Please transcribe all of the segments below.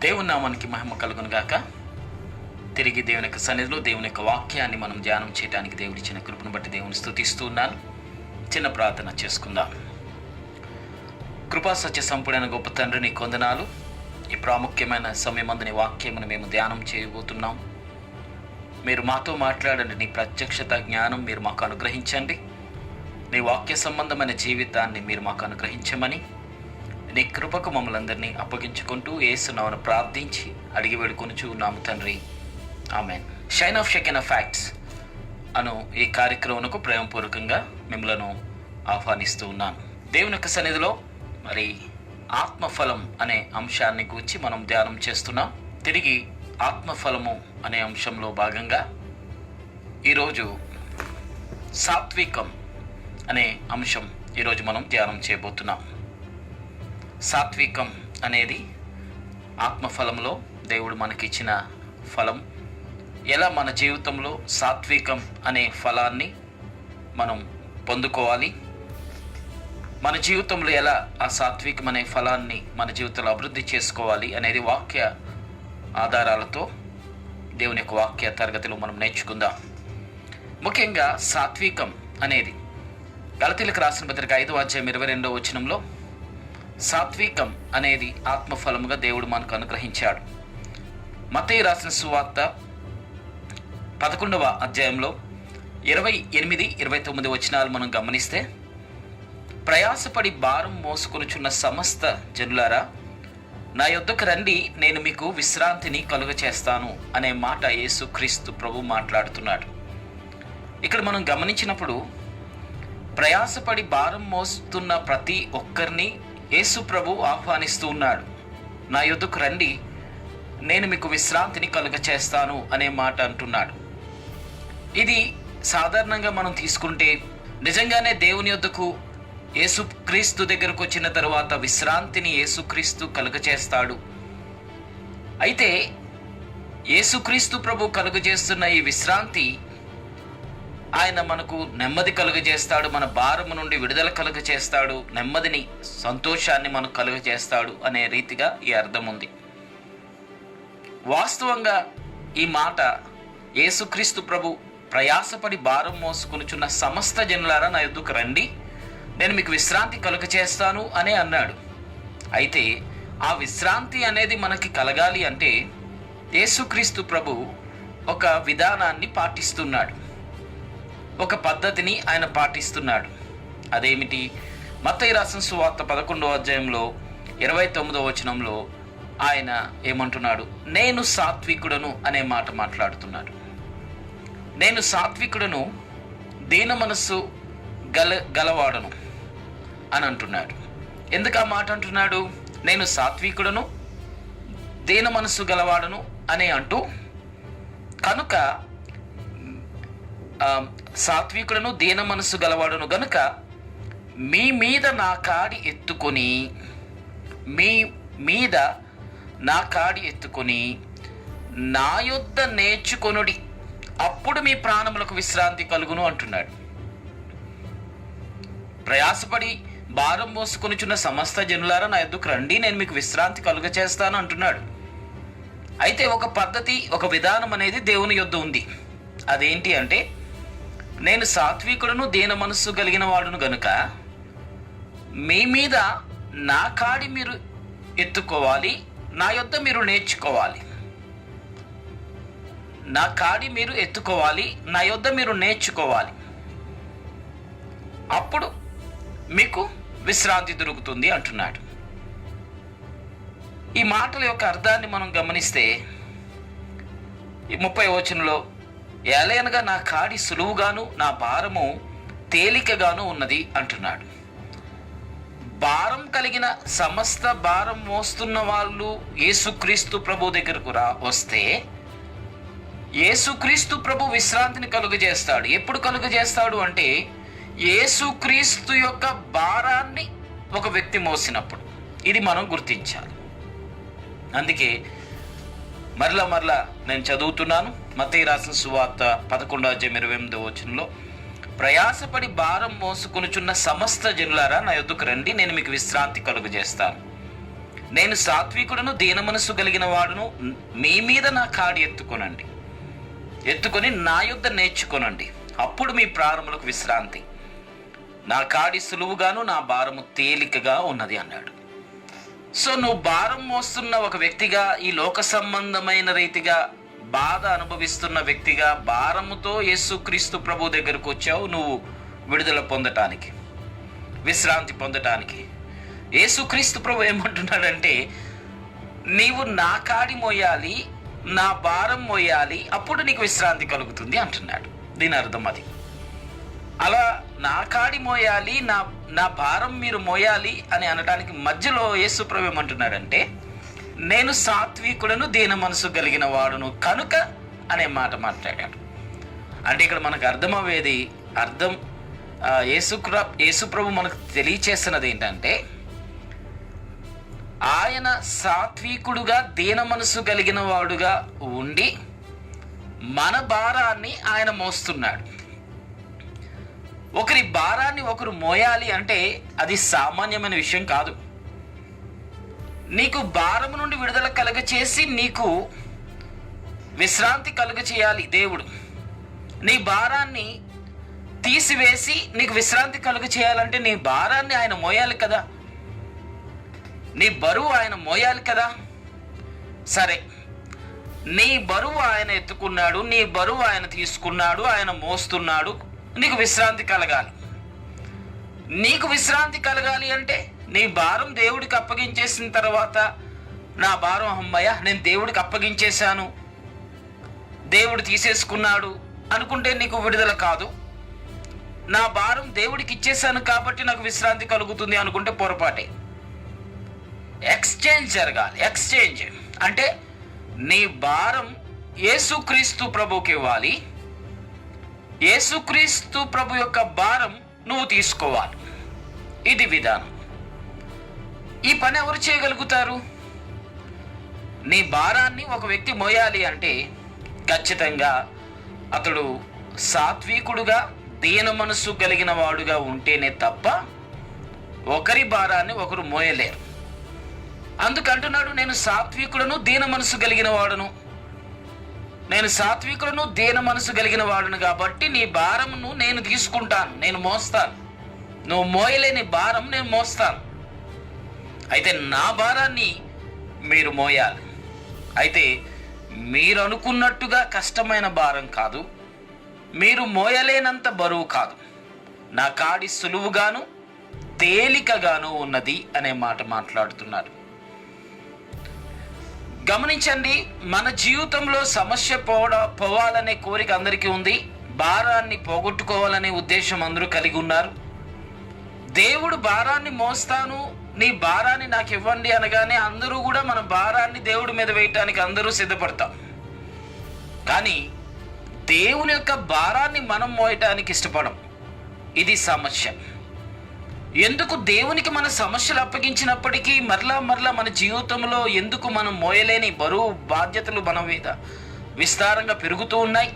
దేవుని నామానికి మహిమ కలుగును గాక. తిరిగి దేవుని యొక్క సన్నిధిలో దేవుని యొక్క వాక్యాన్ని మనం ధ్యానం చేయడానికి దేవుడిచ్చిన కృపను బట్టి దేవుని స్తుతిస్తూ ఉన్నాను. చిన్న ప్రార్థన చేసుకుందాం. కృపా సత్య సంపూర్ణ గొప్ప తండ్రి, నీ కొందనాలు. ఈ ప్రాముఖ్యమైన సమయమందు నీ వాక్యమును మేము ధ్యానం చేయబోతున్నాం. మీరు మాతో మాట్లాడండి. నీ ప్రత్యక్షత జ్ఞానం మీరు మాకు అనుగ్రహించండి. నీ వాక్య సంబంధమైన జీవితాన్ని మీరు మాకు అనుగ్రహించమని నీ కృపకు మమ్మల్ని అందరినీ అప్పగించుకుంటూ యేసు నామమున ప్రార్థించి అడిగి వేడుకొనుచు ఉన్నాము తండ్రి, ఆమేన్. షైన్ ఆఫ్ షెకెన్ ఆఫ్ ఫ్యాక్ట్స్ అను ఈ కార్యక్రమంకు ప్రేమపూర్వకంగా మిమ్మలను ఆహ్వానిస్తూ ఉన్నాను. దేవుని యొక్క సన్నిధిలో మరి ఆత్మఫలం అనే అంశాన్ని గురించి మనం ధ్యానం చేస్తున్నాం. తిరిగి ఆత్మఫలము అనే అంశంలో భాగంగా ఈరోజు సాత్వికం అనే అంశం ఈరోజు మనం ధ్యానం చేయబోతున్నాం. సాత్వికం అనేది ఆత్మఫలంలో దేవుడు మనకిచ్చిన ఫలం. ఎలా మన జీవితంలో సాత్వికం అనే ఫలాన్ని మనం పొందుకోవాలి, మన జీవితంలో ఎలా ఆ సాత్వికం అనే ఫలాన్ని మన జీవితంలో అభివృద్ధి చేసుకోవాలి అనేది వాక్య ఆధారాలతో దేవుని యొక్క వాక్య తరగతిలో మనం నేర్చుకుందాం. ముఖ్యంగా సాత్వికం అనేది గలతీయులకు రాసిన పత్రిక 5:22 సాత్వికం అనేది ఆత్మఫలముగా దేవుడు మనకు అనుగ్రహించాడు. మత్తయి రాసిన సువార్త 11 28-29 మనం గమనిస్తే, ప్రయాసపడి భారం మోసుకొనుచున్న సమస్త జనులారా, నా యొద్దకు రండి, నేను మీకు విశ్రాంతిని కలుగచేస్తాను అనే మాట యేసుక్రీస్తు ప్రభు మాట్లాడుతున్నాడు. ఇక్కడ మనం గమనించినప్పుడు ప్రయాసపడి భారం మోస్తున్న ప్రతి ఒక్కరిని యేసు ప్రభు ఆహ్వానిస్తూ ఉన్నాడు. నా యొద్దకు రండి, నేను మీకు విశ్రాంతిని కలుగచేస్తాను అనే మాట అంటున్నాడు. ఇది సాధారణంగా మనం తీసుకుంటే నిజంగానే దేవుని యొద్దకు యేసుక్రీస్తు దగ్గరకు వచ్చిన తరువాత విశ్రాంతిని యేసుక్రీస్తు కలుగచేస్తాడు. అయితే యేసుక్రీస్తు ప్రభు కలుగజేస్తున్న ఈ విశ్రాంతి ఆయన మనకు నెమ్మది కలుగజేస్తాడు, మన భారము నుండి విడుదల కలుగజేస్తాడు, నెమ్మదిని సంతోషాన్ని మనకు కలుగజేస్తాడు అనే రీతిగా ఈ అర్థం ఉంది. వాస్తవంగా ఈ మాట యేసుక్రీస్తు ప్రభు ప్రయాసపడి భారం మోసుకొనుచున్న సమస్త జనులారా, నా యొద్దకు రండి, నేను మీకు విశ్రాంతి కలుగజేస్తాను అనే అన్నాడు. అయితే ఆ విశ్రాంతి అనేది మనకి కలగాలి అంటే యేసుక్రీస్తు ప్రభు ఒక విధానాన్ని పాటిస్తున్నాడు, ఒక పద్ధతిని ఆయన పాటిస్తున్నాడు. అదేమిటి? మత్తయి రాసిన సువార్త 11:29 ఆయన ఏమంటున్నాడు? నేను సాత్వికుడను అనే మాట మాట్లాడుతున్నాడు. నేను సాత్వికుడను, దీన మనస్సు గలవాడను అని అంటున్నాడు. ఎందుకు ఆ మాట అంటున్నాడు? నేను సాత్వికుడను, దీన మనస్సు గలవాడను అని అంటూ, కనుక సాత్వికుడను దీన మనస్సు గలవాడును గనుక మీ మీద నా కాడి ఎత్తుకొని నా యొద్ద నేర్చుకొనుడి, అప్పుడు మీ ప్రాణములకు విశ్రాంతి కలుగును అంటున్నాడు. ప్రయాసపడి భారం మోసుకొనుచున్న సమస్త జనులారా, నా యొద్దకు రండి, నేను మీకు విశ్రాంతి కలుగచేస్తాను అంటున్నాడు. అయితే ఒక పద్ధతి, ఒక విధానం అనేది దేవుని యొద్ద ఉంది. అదేంటి అంటే, నేను సాత్వికుడును దీన మనస్సు కలిగిన వాడును గనుక మీ మీద నా కాడి మీరు ఎత్తుకోవాలి, నా యొద్ద మీరు నేర్చుకోవాలి. నా కాడి మీరు ఎత్తుకోవాలి, నా యొద్ద మీరు నేర్చుకోవాలి, అప్పుడు మీకు విశ్రాంతి దొరుకుతుంది అంటున్నాడు. ఈ మాటల యొక్క అర్థాన్ని మనం గమనిస్తే 30 ఏలయనగా నా కాడి సులువుగాను నా భారము తేలికగాను ఉన్నది అంటున్నాడు. భారం కలిగిన సమస్త భారం మోస్తున్న వాళ్ళు యేసుక్రీస్తు ప్రభు దగ్గరకు వస్తే యేసుక్రీస్తు ప్రభు విశ్రాంతిని కలుగజేస్తాడు. ఎప్పుడు కలుగజేస్తాడు అంటే యేసుక్రీస్తు యొక్క భారాన్ని ఒక వ్యక్తి మోసినప్పుడు. ఇది మనం గుర్తించాలి. అందుకే మరలా నేను చదువుతున్నాను. మత్తయి రాసిన సువార్త 11:28 ప్రయాసపడి భారం మోసుకొనుచున్న సమస్త జనులారా, నా యొద్దకు రండి, నేను మీకు విశ్రాంతి కలుగజేస్తాను. నేను సాత్వికుడును దీన మనస్సు కలిగిన వాడును, మీ మీద నా కాడి ఎత్తుకొని నా యొద్ద నేర్చుకొనండి, అప్పుడు మీ ప్రాణములకు విశ్రాంతి. నా కాడి సులువుగాను నా భారము తేలికగా ఉన్నది అన్నాడు. సో నువ్వు భారం మోస్తున్న ఒక వ్యక్తిగా, ఈ లోక సంబంధమైన రీతిగా బాధ అనుభవిస్తున్న వ్యక్తిగా, భారముతో యేసుక్రీస్తు ప్రభు దగ్గరకు వచ్చావు నువ్వు విడుదల పొందటానికి, విశ్రాంతి పొందటానికి. యేసుక్రీస్తు ప్రభు ఏమంటున్నాడంటే, నీవు నా కాడి మోయాలి, నా భారం మోయాలి, అప్పుడు నీకు విశ్రాంతి కలుగుతుంది అంటున్నాడు. దీని అర్థం అది. అలా నా కాడి మోయాలి, నా భారం మీరు మోయాలి అని అనడానికి మధ్యలో యేసు ప్రభు ఏమంటున్నాడంటే, నేను సాత్వికుడను దీన మనసు కలిగిన వాడును కనుక అనే మాట మాట్లాడాడు. అంటే ఇక్కడ మనకు యేసు ప్రభు మనకు తెలియచేస్తున్నది ఏంటంటే, ఆయన సాత్వికుడుగా దీన మనసు కలిగిన వాడుగా ఉండి మన భారాన్ని ఆయన మోస్తున్నాడు. ఒకరి భారాన్ని ఒకరు మోయాలి అంటే అది సామాన్యమైన విషయం కాదు. నీకు భారము నుండి విడుదల కలుగచేసి నీకు విశ్రాంతి కలుగచేయాలి దేవుడు. నీ భారాన్ని తీసివేసి నీకు విశ్రాంతి కలుగచేయాలంటే నీ భారాన్ని ఆయన మోయాలి కదా, నీ బరువు ఆయన మోయాలి కదా. సరే, నీ బరువు ఆయన ఎత్తుకున్నాడు, నీ బరువు ఆయన తీసుకున్నాడు, ఆయన మోస్తున్నాడు, నీకు విశ్రాంతి కలగాలి. నీకు విశ్రాంతి కలగాలి అంటే నీ భారం దేవుడికి అప్పగించేసిన తర్వాత, నా భారం అమ్మయ్య నేను దేవుడికి అప్పగించేశాను, దేవుడు తీసేసుకున్నాడు అనుకుంటే నీకు విడుదల కాదు. నా భారం దేవుడికి ఇచ్చేశాను కాబట్టి నాకు విశ్రాంతి కలుగుతుంది అనుకుంటే పొరపాటే. ఎక్స్చేంజ్ జరగాలి. ఎక్స్చేంజ్ అంటే నీ భారం యేసుక్రీస్తు ప్రభుకి ఇవ్వాలి, యేసుక్రీస్తు ప్రభు యొక్క భారం నువ్వు తీసుకోవాలి. ఇది విధానం. ఈ పని ఎవరు చేయగలుగుతారు? నీ భారాన్ని ఒక వ్యక్తి మోయాలి అంటే ఖచ్చితంగా అతడు సాత్వికుడుగా దీన మనస్సు కలిగిన వాడుగా ఉంటేనే తప్ప ఒకరి భారాన్ని ఒకరు మోయలేరు. అందుకంటున్నాడు, నేను సాత్వికుడును దీన మనసు కలిగిన వాడును. నేను సాత్వికుడును దీన మనసు కలిగిన వాడును కాబట్టి నీ భారమును నేను తీసుకుంటాను, నేను మోస్తాను. నువ్వు మోయలేని భారం నేను మోస్తాను. అయితే నా భారాన్ని మీరు మోయాలి. అయితే మీరు అనుకున్నట్టుగా కష్టమైన భారం కాదు, మీరు మోయలేనంత బరువు కాదు, నా కాడి సులువుగాను తేలికగాను ఉన్నది అనే మాట మాట్లాడుతున్నారు. గమనించండి, మన జీవితంలో సమస్య పోవాలనే కోరిక అందరికీ ఉంది, భారాన్ని పోగొట్టుకోవాలనే ఉద్దేశం అందరూ కలిగి ఉన్నారు. దేవుడు భారాన్ని మోస్తాను, నీ భారాన్ని నాకు ఇవ్వండి అనగానే అందరూ కూడా మన భారాన్ని దేవుడి మీద వేయటానికి అందరూ సిద్ధపడతాం. కానీ దేవుని యొక్క భారాన్ని మనం మోయటానికి ఇష్టపడం. ఇది సమస్య. ఎందుకు దేవునికి మన సమస్యలు అప్పగించినప్పటికీ మరలా మన జీవితంలో ఎందుకు మనం మోయలేని బరువు బాధ్యతలు మన మీద విస్తారంగా పెరుగుతూ ఉన్నాయి?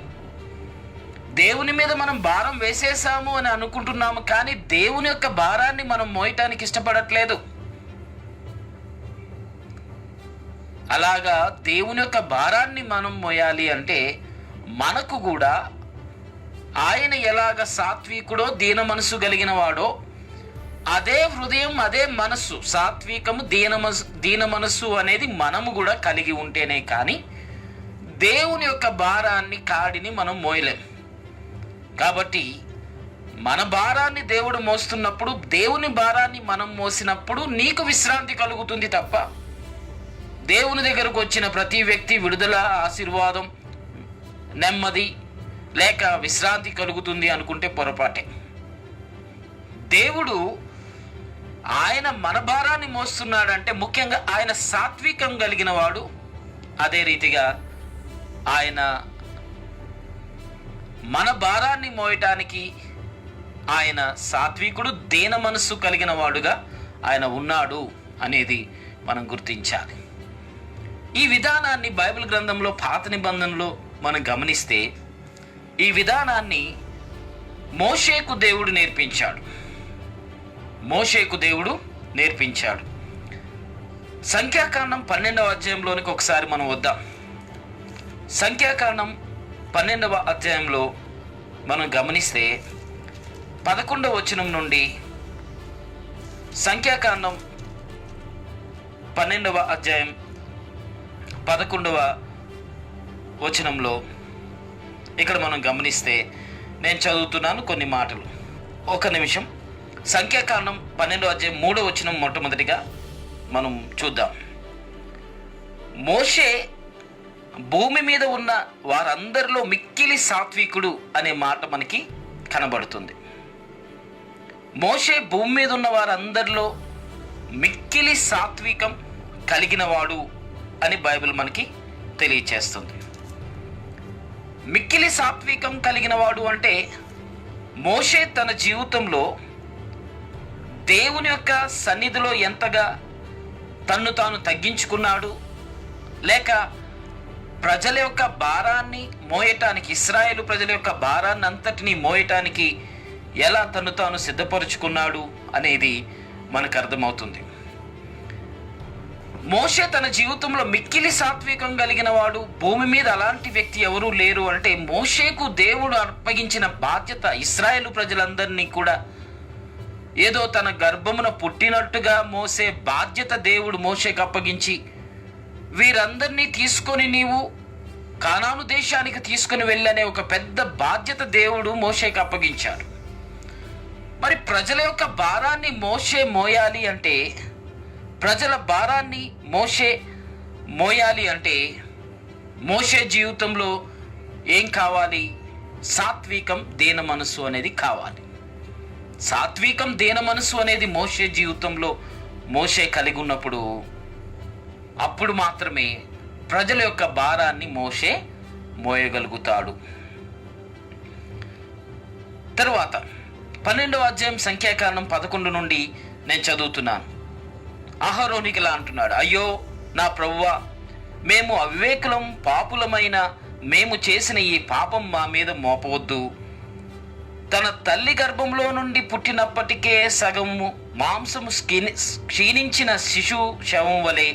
దేవుని మీద మనం భారం వేసేసాము అని అనుకుంటున్నాము, కానీ దేవుని యొక్క భారాన్ని మనం మోయటానికి ఇష్టపడట్లేదు. అలాగా దేవుని యొక్క భారాన్ని మనం మోయాలి అంటే మనకు కూడా ఆయన ఎలాగ సాత్వికుడో దీన మనసు కలిగిన వాడో అదే హృదయం, అదే మనస్సు, సాత్వికము దీన మనస్సు అనేది మనము కూడా కలిగి ఉంటేనే కానీ దేవుని యొక్క భారాన్ని కాడిని మనం మోయలేం. కాబట్టి మన భారాన్ని దేవుడు మోస్తున్నప్పుడు, దేవుని భారాన్ని మనం మోసినప్పుడు నీకు విశ్రాంతి కలుగుతుంది తప్ప దేవుని దగ్గరకు వచ్చిన ప్రతి వ్యక్తి విడుదల, ఆశీర్వాదం, నెమ్మది లేక విశ్రాంతి కలుగుతుంది అనుకుంటే పొరపాటే. దేవుడు ఆయన మన భారాన్ని మోస్తున్నాడంటే ముఖ్యంగా ఆయన సాత్వికం కలిగిన వాడు. అదే రీతిగా ఆయన మన భారాన్ని మోయటానికి ఆయన సాత్వికుడు దీన మనస్సు కలిగిన వాడుగా ఆయన ఉన్నాడు అనేది మనం గుర్తించాలి. ఈ విధానాన్ని బైబిల్ గ్రంథంలో పాత నిబంధనలో మనం గమనిస్తే ఈ విధానాన్ని మోషేకు దేవుడు నేర్పించాడు. సంఖ్యాకాండం 12వ అధ్యాయంలోనికి ఒకసారి మనం వద్దాం. సంఖ్యాకాండం 12వ అధ్యాయంలో మనం గమనిస్తే 11వ వచనం నుండి, సంఖ్యాకాండం 12వ అధ్యాయం 11వ వచనంలో ఇక్కడ మనం గమనిస్తే, నేను చదువుతున్నాను కొన్ని మాటలు, ఒక నిమిషం. సంఖ్యాకాండం 12వ అధ్యాయం 3వ వచనం మొట్టమొదటిగా మనం చూద్దాం. మోషే భూమి మీద ఉన్న వారందరిలో మిక్కిలి సాత్వికుడు అనే మాట మనకి కనబడుతుంది. మోషే భూమి మీద ఉన్న వారందరిలో మిక్కిలి సాత్వికం కలిగిన వాడు అని బైబిల్ మనకి తెలియచేస్తుంది. మిక్కిలి సాత్వికం కలిగిన వాడు అంటే మోషే తన జీవితంలో దేవుని యొక్క సన్నిధిలో ఎంతగా తన్ను తాను తగ్గించుకున్నాడు, లేక ప్రజల యొక్క భారాన్ని మోయటానికి, ఇశ్రాయేలు ప్రజల యొక్క భారాన్ని అంతటినీ మోయటానికి ఎలా తను తాను సిద్ధపరుచుకున్నాడు అనేది మనకు అర్థమవుతుంది. మోషే తన జీవితంలో మిక్కిలి సాత్వికం కలిగిన వాడు. భూమి మీద అలాంటి వ్యక్తి ఎవరూ లేరు. అంటే మోషేకు దేవుడు అప్పగించిన బాధ్యత, ఇశ్రాయేలు ప్రజలందరినీ కూడా ఏదో తన గర్భమున పుట్టినట్టుగా మోసే బాధ్యత దేవుడు మోషేకు అప్పగించి, వీరందరినీ తీసుకొని నీవు కానాను దేశానికి తీసుకుని వెళ్ళనే ఒక పెద్ద బాధ్యత దేవుడు మోషేకు అప్పగించాడు. మరి ప్రజల యొక్క భారాన్ని మోషే మోయాలి అంటే, ప్రజల భారాన్ని మోషే మోయాలి అంటే మోషే జీవితంలో ఏం కావాలి? సాత్వికం, దీన మనసు అనేది కావాలి. సాత్వికం, దీన మనసు అనేది మోషే జీవితంలో మోషే కలిగి ఉన్నప్పుడు, అప్పుడు మాత్రమే ప్రజల యొక్క భారాన్ని మోషే మోయగలుగుతాడు. తరువాత 12వ అధ్యాయం సంఖ్యాకాండం 11 నుండి నేను చదువుతున్నాను. అహరోనికి ఇలా అంటున్నాడు, అయ్యో నా ప్రభువా, మేము అవివేకులం, పాపులమైన మేము చేసిన ఈ పాపం మా మీద మోపవద్దు. తన తల్లి గర్భంలో నుండి పుట్టినప్పటికే సగము మాంసము క్షీణించిన శిశువు శవం వలె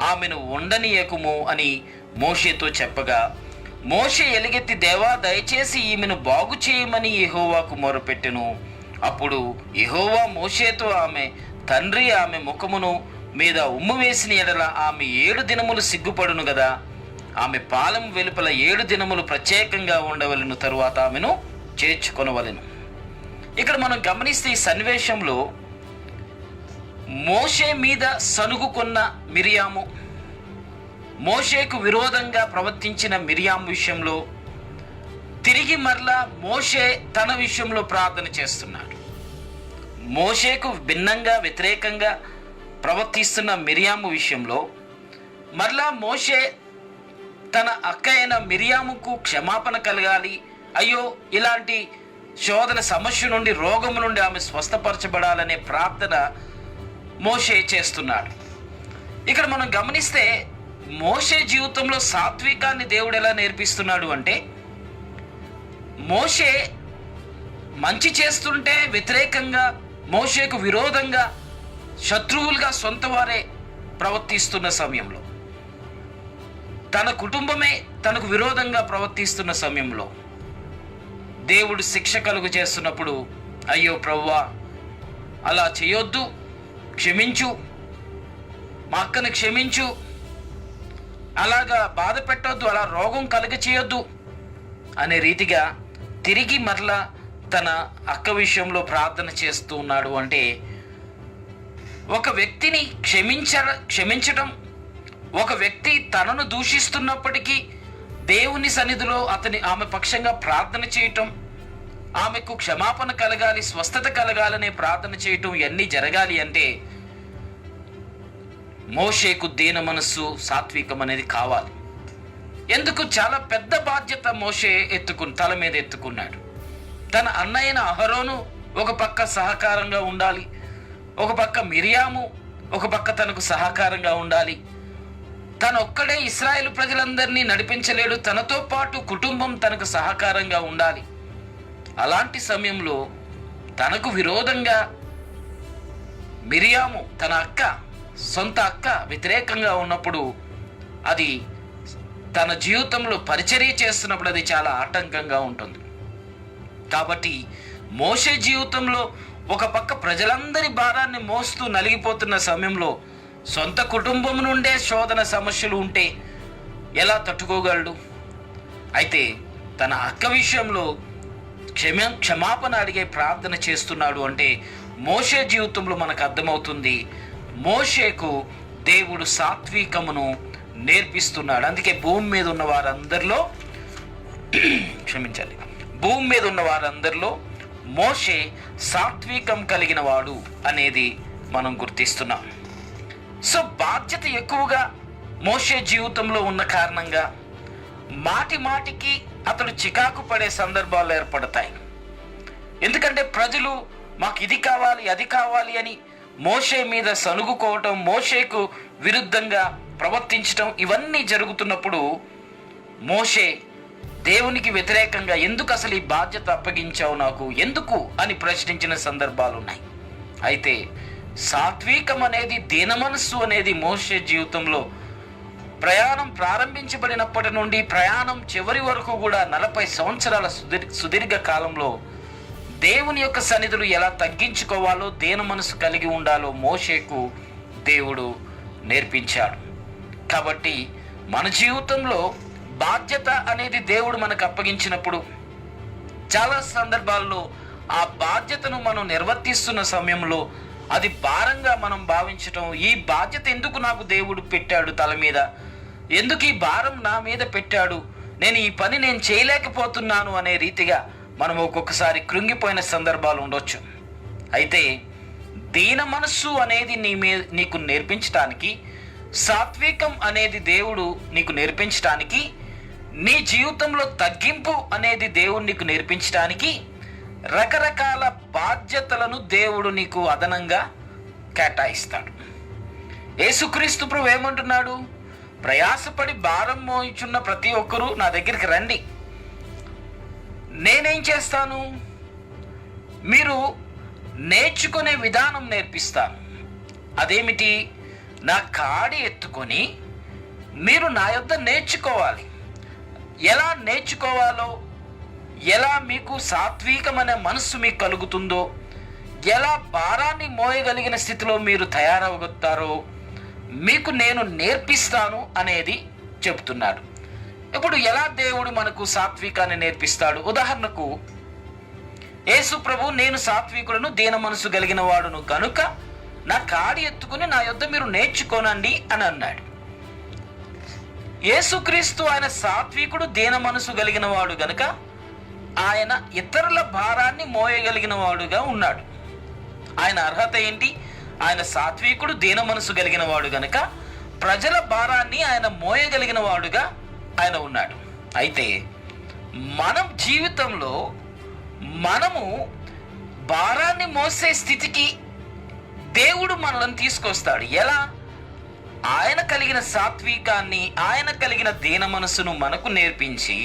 ఆమెను ఉండనీయకుము అని మోషేతో చెప్పగా, మోషే ఎలుగెత్తి, దేవా దయచేసి ఈమెను బాగు చేయమని యెహోవాకు మొరపెట్టెను. అప్పుడు యెహోవా మోషేతో, ఆమె తండ్రి ఆమె ముఖమును మీద ఉమ్ము వేసిన ఎడల ఆమె 7 దినములు సిగ్గుపడును గదా, ఆమె పాలెం వెలుపల 7 దినములు ప్రత్యేకంగా ఉండవలెను, తరువాత ఆమెను చేర్చుకొనవలెను. ఇక్కడ మనం గమనిస్తే ఈ సన్నివేశంలో మోషే మీద సనుగుకున్న మిరియాము, మోషేకు విరోధంగా ప్రవర్తించిన మిరియాము విషయంలో తిరిగి మరలా మోషే తన విషయంలో ప్రార్థన చేస్తున్నాడు. మోషేకు భిన్నంగా వ్యతిరేకంగా ప్రవర్తిస్తున్న మిరియాము విషయంలో మరలా మోషే తన అక్క అయిన మిరియాముకు క్షమాపణ కలగాలి. అయ్యో, ఇలాంటి శోధన సమస్య నుండి, రోగము నుండి ఆమె స్వస్థపరచబడాలనే ప్రార్థన మోషే చేస్తున్నాడు. ఇక్కడ మనం గమనిస్తే మోషే జీవితంలో సాత్వికాన్ని దేవుడు ఎలా నేర్పిస్తున్నాడు అంటే, మోషే మంచి చేస్తుంటే వ్యతిరేకంగా, మోషేకు విరోధంగా, శత్రువులుగా సొంత వారే ప్రవర్తిస్తున్న సమయంలో, తన కుటుంబమే తనకు విరోధంగా ప్రవర్తిస్తున్న సమయంలో దేవుడు శిక్ష కలుగు చేస్తున్నప్పుడు, అయ్యో ప్రభువా, అలా చేయొద్దు, క్షమించు, మా అక్కని క్షమించు, అలాగా బాధ పెట్టొద్దు, అలా రోగం కలుగ చేయొద్దు అనే రీతిగా తిరిగి మరలా తన అక్క విషయంలో ప్రార్థన చేస్తూ ఉన్నాడు. అంటే ఒక వ్యక్తిని క్షమించడం, ఒక వ్యక్తి తనను దూషిస్తున్నప్పటికీ దేవుని సన్నిధిలో ఆమె పక్షంగా ప్రార్థన చేయటం, ఆమెకు క్షమాపణ కలగాలి, స్వస్థత కలగాలనే ప్రార్థన చేయటం, ఇవన్నీ జరగాలి అంటే మోషేకు దీన మనస్సు, సాత్వికం అనేది కావాలి. ఎందుకు? చాలా పెద్ద బాధ్యత మోషే తల మీద ఎత్తుకున్నాడు. తన అన్నయ్యన అహరోను ఒక పక్క సహకారంగా ఉండాలి, ఒక పక్క మిరియాము ఒక పక్క తనకు సహకారంగా ఉండాలి. తను ఒక్కడే ఇశ్రాయేలు ప్రజలందరినీ నడిపించలేడు, తనతో పాటు కుటుంబం తనకు సహకారంగా ఉండాలి. అలాంటి సమయంలో తనకు విరోధంగా మిరియాము తన అక్క సొంత అక్క వ్యతిరేకంగా ఉన్నప్పుడు అది తన జీవితంలో పరిచర్య చేస్తున్నప్పుడు అది చాలా ఆటంకంగా ఉంటుంది. కాబట్టి మోషే జీవితంలో ఒక పక్క ప్రజలందరి భారాన్ని మోస్తూ నలిగిపోతున్న సమయంలో సొంత కుటుంబం నుండే శోధన సమస్యలు ఉంటే ఎలా తట్టుకోగలడు? అయితే తన అక్క విషయంలో క్షమాపణ అడిగే ప్రార్థన చేస్తున్నాడు అంటే మోషే జీవితంలో మనకు అర్థమవుతుంది, మోషేకు దేవుడు సాత్వికమును నేర్పిస్తున్నాడు. అందుకే భూమి మీద ఉన్న వారందరిలో భూమి మీద ఉన్న వారందరిలో మోషే సాత్వికం కలిగిన వాడు అనేది మనం గుర్తిస్తున్నాం. సో బాధ్యత ఎక్కువగా మోషే జీవితంలో ఉన్న కారణంగా మాటి మాటికి అతడు చికాకు పడే సందర్భాలు ఏర్పడతాయి. ఎందుకంటే ప్రజలు మాకు ఇది కావాలి అది కావాలి అని మోషే మీద సనుగుకోవటం, మోషేకు విరుద్ధంగా ప్రవర్తించటం ఇవన్నీ జరుగుతున్నప్పుడు మోషే దేవునికి వ్యతిరేకంగా ఎందుకు అసలు ఈ బాధ్యత అప్పగించావు నాకు ఎందుకు అని ప్రశ్నించిన సందర్భాలు ఉన్నాయి. అయితే సాత్వికం అనేది, దీన మనస్సు అనేది మోషే జీవితంలో ప్రయాణం ప్రారంభించబడినప్పటి నుండి ప్రయాణం చివరి వరకు కూడా 40 సంవత్సరాల సుదీర్ఘ కాలంలో దేవుని యొక్క సన్నిధులు ఎలా తగ్గించుకోవాలో, దీన మనసు కలిగి ఉండాలో మోషేకు దేవుడు నేర్పించాడు. కాబట్టి మన జీవితంలో బాధ్యత అనేది దేవుడు మనకు అప్పగించినప్పుడు చాలా సందర్భాల్లో ఆ బాధ్యతను మనం నిర్వర్తిస్తున్న సమయంలో అది భారంగా మనం భావించటం, ఈ బాధ్యత ఎందుకు నాకు దేవుడు పెట్టాడు తల మీద, ఎందుకు ఈ భారం నా మీద పెట్టాడు, నేను ఈ పని నేను చేయలేకపోతున్నాను అనే రీతిగా మనం ఒక్కొక్కసారి కృంగిపోయిన సందర్భాలు ఉండొచ్చు. అయితే దీన మనస్సు అనేది నీకు నేర్పించటానికి, సాత్వికం అనేది దేవుడు నీకు నేర్పించటానికి, నీ జీవితంలో తగ్గింపు అనేది దేవుడు నీకు నేర్పించటానికి రకరకాల బాధ్యతలను దేవుడు నీకు అదనంగా కేటాయిస్తాడు. యేసుక్రీస్తు ప్రభువు ఏమంటున్నాడు? ప్రయాసపడి భారం మోయుచున్న ప్రతి ఒక్కరూ నా దగ్గరికి రండి, నేనేం చేస్తాను, మీరు నేర్చుకునే విధానం నేర్పిస్తాను. అదేమిటి? నా కాడి ఎత్తుకొని మీరు నా యొద్ద నేర్చుకోవాలి. ఎలా నేర్చుకోవాలో, ఎలా మీకు సాత్వికమైన మనస్సు మీకు కలుగుతుందో, ఎలా భారాన్ని మోయగలిగిన స్థితిలో మీరు తయారవుతారో మీకు నేను నేర్పిస్తాను అనేది చెప్తున్నాడు. ఇప్పుడు ఎలా దేవుడు మనకు సాత్వికాన్ని నేర్పిస్తాడు? ఉదాహరణకు యేసు ప్రభు, నేను సాత్వికులను, దీన మనసు కలిగిన వాడును కనుక నా కాడి ఎత్తుకుని నా యొద్ద మీరు నేర్చుకోనండి అని అన్నాడు. యేసుక్రీస్తు ఆయన సాత్వికుడు, దీన మనసు కలిగిన వాడు గనుక ఆయన ఇతరుల భారాన్ని మోయగలిగిన వాడుగా ఉన్నాడు. ఆయన అర్హత ఏంటి? ఆయన సాత్వికుడు, దీన మనసు కలిగిన వాడు గనుక ప్రజల భారాన్ని ఆయన మోయగలిగిన వాడుగా ఆయన ఉన్నాడు. అయితే మనం జీవితంలో మనము భారాన్ని మోసే స్థితికి దేవుడు మనల్ని తీసుకొస్తాడు. ఎలా? ఆయన కలిగిన సాత్వికాన్ని, ఆయన కలిగిన దీన మనసును మనకు నేర్పించి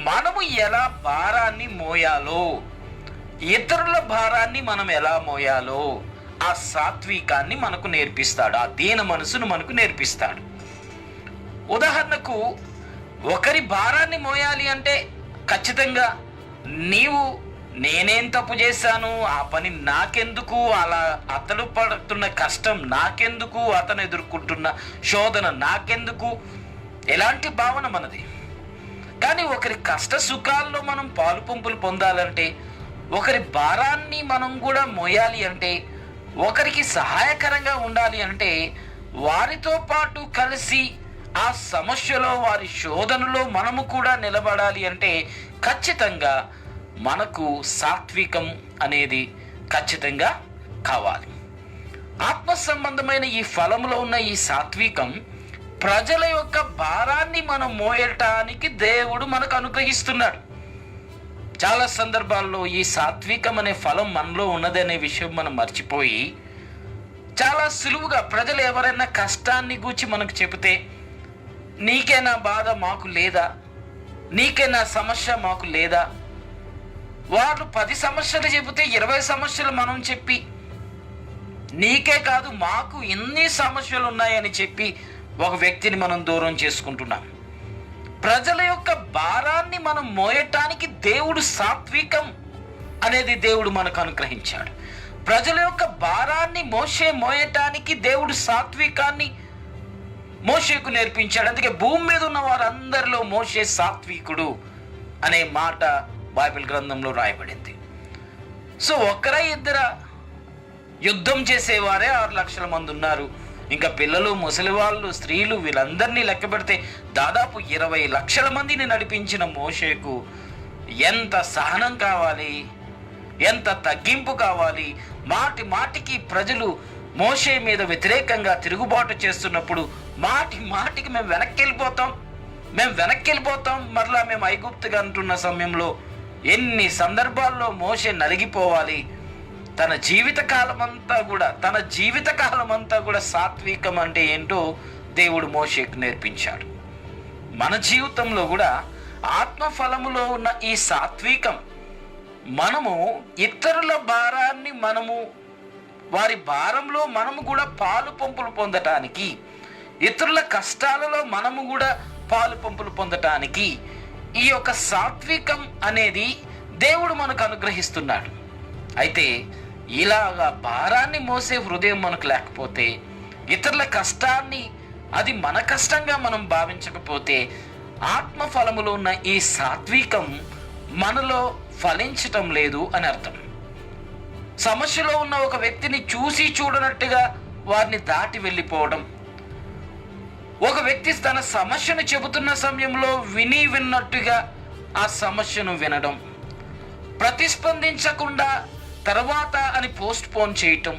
మనము ఎలా భారాన్ని మోయాలో, ఇతరుల భారాన్ని మనం ఎలా మోయాలో ఆ సాత్వికాన్ని మనకు నేర్పిస్తాడు, ఆ దీన మనసును మనకు నేర్పిస్తాడు. ఉదాహరణకు ఒకరి భారాన్ని మోయాలి అంటే ఖచ్చితంగా నేనేం తప్పు చేశాను, ఆ పని నాకెందుకు, అలా అతడు పడుతున్న కష్టం నాకెందుకు, అతను ఎదుర్కొంటున్న శోధన నాకెందుకు, ఎలాంటి భావన మనది. కానీ ఒకరి కష్ట సుఖాల్లో మనం పాలు పంపులు పొందాలంటే, ఒకరి భారాన్ని మనం కూడా మోయాలి అంటే, ఒకరికి సహాయకరంగా ఉండాలి అంటే, వారితో పాటు కలిసి ఆ సమస్యలో, వారి శోధనలో మనము కూడా నిలబడాలి అంటే ఖచ్చితంగా మనకు సాత్వికం అనేది ఖచ్చితంగా కావాలి. ఆత్మ సంబంధమైన ఈ ఫలములో ఉన్న ఈ సాత్వికం ప్రజల యొక్క భారాన్ని మనం మోయటానికి దేవుడు మనకు అనుగ్రహిస్తున్నాడు. చాలా సందర్భాల్లో ఈ సాత్వికం అనే ఫలం మనలో ఉన్నదనే విషయం మనం మర్చిపోయి చాలా సులువుగా ప్రజలు ఎవరైనా కష్టాన్ని గూర్చి మనకు చెబితే, నీకే నా బాధ మాకు లేదా, నీకే నా సమస్య మాకు లేదా, వాళ్ళు 10 సమస్యలు చెబితే 20 సమస్యలు మనం చెప్పి నీకే కాదు మాకు ఎన్ని సమస్యలు ఉన్నాయని చెప్పి ఒక వ్యక్తిని మనం దూరం చేసుకుంటున్నాం. ప్రజల యొక్క భారాన్ని మనం మోయటానికి దేవుడు సాత్వికం అనేది దేవుడు మనకు అనుగ్రహించాడు. ప్రజల యొక్క భారాన్ని మోయటానికి దేవుడు సాత్వికాన్ని మోషేకు నేర్పించాడు. అందుకే భూమి మీద ఉన్న వారందరిలో మోషే సాత్వికుడు అనే మాట బైబిల్ గ్రంథంలో రాయబడింది. సో ఒక్కరా ఇద్దరా? యుద్ధం చేసేవారే 6 లక్షల మంది ఉన్నారు. ఇంకా పిల్లలు, ముసలి వాళ్ళు, స్త్రీలు వీళ్ళందరినీ లెక్క పెడితే దాదాపు 20 లక్షల మందిని నడిపించిన మోషేకు ఎంత సహనం కావాలి, ఎంత తగ్గింపు కావాలి. మాటి మాటికి ప్రజలు మోషే మీద వ్యతిరేకంగా తిరుగుబాటు చేస్తున్నప్పుడు మాటి మాటికి మేము వెనక్కి వెళ్ళిపోతాం మరలా మేము ఐగుప్తుగా అంటున్న సమయంలో ఎన్ని సందర్భాల్లో మోషే నలిగిపోవాలి. తన జీవితకాలం అంతా కూడా సాత్వికం అంటే ఏంటో దేవుడు మోషేకు నేర్పించాడు. మన జీవితంలో కూడా ఆత్మఫలములో ఉన్న ఈ సాత్వికం, మనము ఇతరుల భారాన్ని వారి భారంలో మనము కూడా పాలు పంపులు పొందటానికి, ఇతరుల కష్టాలలో మనము కూడా పాలు పంపులు పొందటానికి ఈ యొక్క సాత్వికం అనేది దేవుడు మనకు అనుగ్రహిస్తున్నాడు. అయితే ఇలాగా భారాన్ని మోసే హృదయం మనకు లేకపోతే, ఇతరుల కష్టాన్ని అది మన కష్టంగా మనం భావించకపోతే, ఆత్మఫలములో ఉన్న ఈ సాత్వికం మనలో ఫలించటం లేదు అని అర్థం. సమస్యలో ఉన్న ఒక వ్యక్తిని చూసి చూడనట్టుగా వారిని దాటి వెళ్ళిపోవడం, ఒక వ్యక్తి తన సమస్యను చెబుతున్న సమయంలో విన్నట్టుగా ఆ సమస్యను వినడం, ప్రతిస్పందించకుండా తర్వాత అని పోస్ట్ పోన్ చేయటం,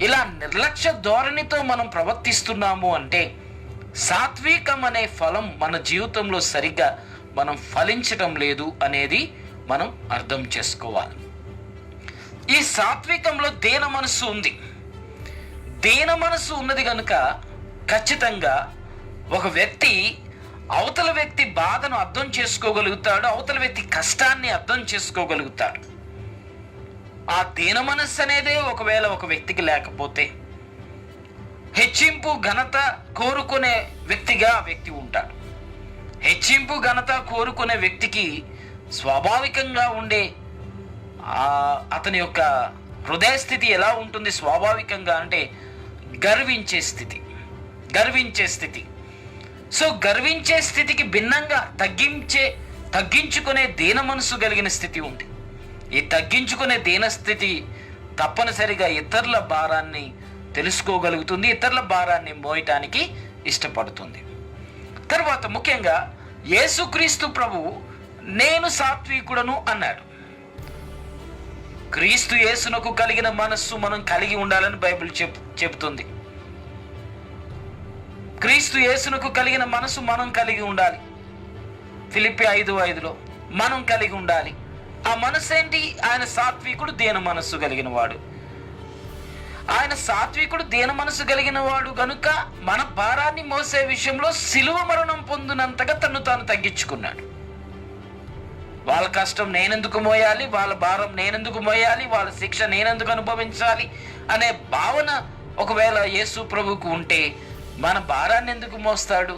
ఇలా నిర్లక్ష్య ధోరణితో మనం ప్రవర్తిస్తున్నాము అంటే సాత్వికం అనే ఫలం మన జీవితంలో సరిగ్గా మనం ఫలించటం లేదు అనేది మనం అర్థం చేసుకోవాలి. ఈ సాత్వికంలో దీన మనస్సు ఉంది. దీన మనస్సు ఉన్నది కనుక ఖచ్చితంగా ఒక వ్యక్తి అవతల వ్యక్తి బాధను అర్థం చేసుకోగలుగుతాడు, అవతల వ్యక్తి కష్టాన్ని అర్థం చేసుకోగలుగుతాడు. ఆ దీన మనస్సు అనేదే ఒకవేళ ఒక వ్యక్తికి లేకపోతే హెచ్చింపు ఘనత కోరుకునే వ్యక్తిగా ఆ వ్యక్తి ఉంటాడు. హెచ్చింపు ఘనత కోరుకునే వ్యక్తికి స్వాభావికంగా ఉండే అతని యొక్క హృదయ స్థితి ఎలా ఉంటుంది స్వాభావికంగా అంటే గర్వించే స్థితి. సో గర్వించే స్థితికి భిన్నంగా తగ్గించుకునే దీన మనసు కలిగిన స్థితి ఉంది. ఈ తగ్గించుకునే దీన స్థితి తప్పనిసరిగా ఇతరుల భారాన్ని తెలుసుకోగలుగుతుంది, ఇతరుల భారాన్ని మోయటానికి ఇష్టపడుతుంది. తర్వాత ముఖ్యంగా యేసుక్రీస్తు ప్రభువు నేను సాత్వికుడను అన్నాడు. క్రీస్తు యేసునకు కలిగిన మనస్సు మనం కలిగి ఉండాలని బైబిల్ చెబుతుంది. క్రీస్తు యేసునకు కలిగిన మనసు మనం కలిగి ఉండాలి. ఫిలిప్పీ 5:5 మనం కలిగి ఉండాలి. ఆ మనసు ఏంటి? ఆయన సాత్వికుడు, దీన మనస్సు కలిగిన వాడు. ఆయన సాత్వికుడు, దీన మనసు కలిగిన వాడు గనుక మన భారాన్ని మోసే విషయంలో సిలువ మరణం పొందినంతగా తను తాను తగ్గించుకున్నాడు. వాళ్ళ కష్టం నేనెందుకు మోయాలి, వాళ్ళ భారం నేనెందుకు మోయాలి, వాళ్ళ శిక్ష నేనెందుకు అనుభవించాలి అనే భావన ఒకవేళ యేసు ప్రభువుకు ఉంటే మన భారాన్ని ఎందుకు మోస్తాడు?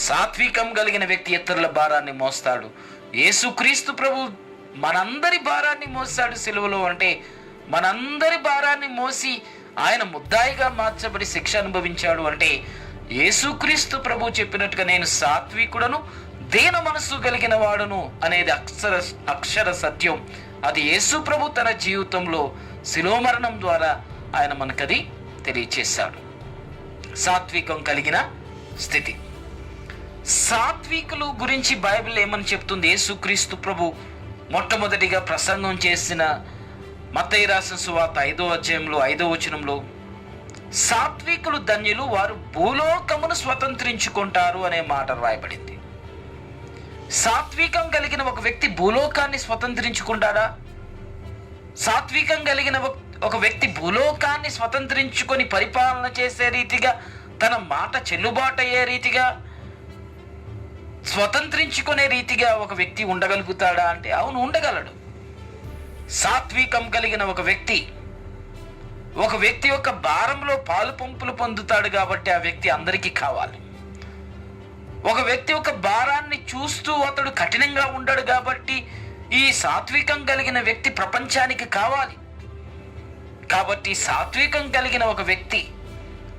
సాత్వికం కలిగిన వ్యక్తి ఇతరుల భారాన్ని మోస్తాడు. యేసుక్రీస్తు ప్రభు మనందరి భారాన్ని మోస్తాడు సిలువలో. అంటే మనందరి భారాన్ని మోసి ఆయన ముద్దాయిగా మార్చబడి శిక్ష అనుభవించాడు. అంటే యేసుక్రీస్తు ప్రభు చెప్పినట్టుగా నేను సాత్వికుడను, దీన మనస్సు కలిగిన వాడును అనేది అక్షర సత్యం. అది యేసు ప్రభు తన జీవితంలో శిలువ మరణం ద్వారా ఆయన మనకది తెలియచేశాడు. సాత్వికం కలిగిన స్థితి. సాత్వికులు గురించి బైబిల్ ఏమని చెప్తుంది? యేసుక్రీస్తు ప్రభు మొట్టమొదటిగా ప్రసంగం చేసిన మత్తయి రాసిన సువార్త 5వ అధ్యాయంలో 5వ వచనంలో సాత్వికులు ధన్యులు, వారు భూలోకమును స్వతంత్రించుకుంటారు అనే మాట రాయబడింది. సాత్వికం కలిగిన ఒక వ్యక్తి భూలోకాన్ని స్వతంత్రించుకుంటాడా? సాత్వికం కలిగిన ఒక వ్యక్తి భూలోకాన్ని స్వతంత్రించుకొని పరిపాలన చేసే రీతిగా, తన మాట చెల్లుబాటు అయ్యే రీతిగా, స్వతంత్రించుకునే రీతిగా ఒక వ్యక్తి ఉండగలుగుతాడా అంటే అవును, ఉండగలడు. సాత్వికం కలిగిన ఒక వ్యక్తి ఒక వ్యక్తి యొక్క భారంలో పాలు పంపులు పొందుతాడు కాబట్టి ఆ వ్యక్తి అందరికీ కావాలి. ఒక వ్యక్తి యొక్క భారాన్ని చూస్తూ అతడు కఠినంగా ఉండడు కాబట్టి ఈ సాత్వికం కలిగిన వ్యక్తి ప్రపంచానికి కావాలి. కాబట్టి సాత్వికం కలిగిన ఒక వ్యక్తి,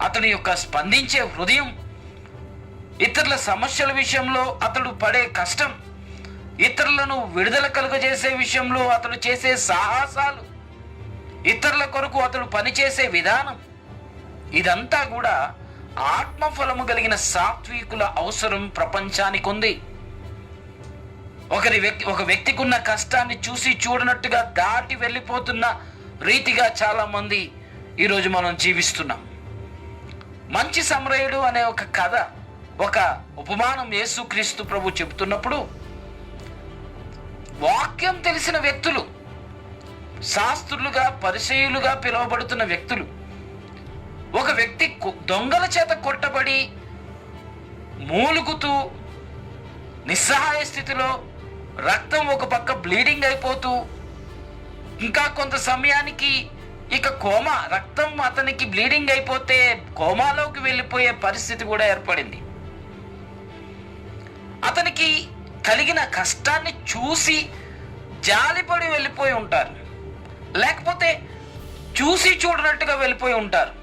అతని యొక్క స్పందించే హృదయం, ఇతరుల సమస్యల విషయంలో అతడు పడే కష్టం, ఇతరులను విడుదల కలుగజేసే విషయంలో అతడు చేసే సాహసాలు, ఇతరుల కొరకు అతడు పనిచేసే విధానం, ఇదంతా కూడా ఆత్మఫలము కలిగిన సాత్వికుల అవసరం ప్రపంచానికి ఉంది. ఒక వ్యక్తికి ఉన్న కష్టాన్ని చూసి చూడనట్టుగా దాటి వెళ్ళిపోతున్న రీతిగా చాలా మంది ఈరోజు మనం జీవిస్తున్నాం. మంచి సమరయుడు అనే ఒక కథ, ఒక ఉపమానం యేసుక్రీస్తు ప్రభు చెబుతున్నప్పుడు, వాక్యం తెలిసిన వ్యక్తులు, శాస్త్రులుగా పరిసయ్యులుగా పిలువబడుతున్న వ్యక్తులు, ఒక వ్యక్తి దొంగల చేత కొట్టబడి మూలుగుతూ నిస్సహాయ స్థితిలో, రక్తం ఒక పక్క బ్లీడింగ్ అయిపోతూ, ఇంకా కొంత సమయానికి ఇక కోమా, రక్తం అతనికి బ్లీడింగ్ అయిపోతే కోమాలోకి వెళ్ళిపోయే పరిస్థితి కూడా ఏర్పడింది. అతనికి కలిగిన కష్టాన్ని చూసి జాలిపడి వెళ్ళిపోయి ఉంటారు, లేకపోతే చూసి చూడనట్టుగా వెళ్ళిపోయి ఉంటారు.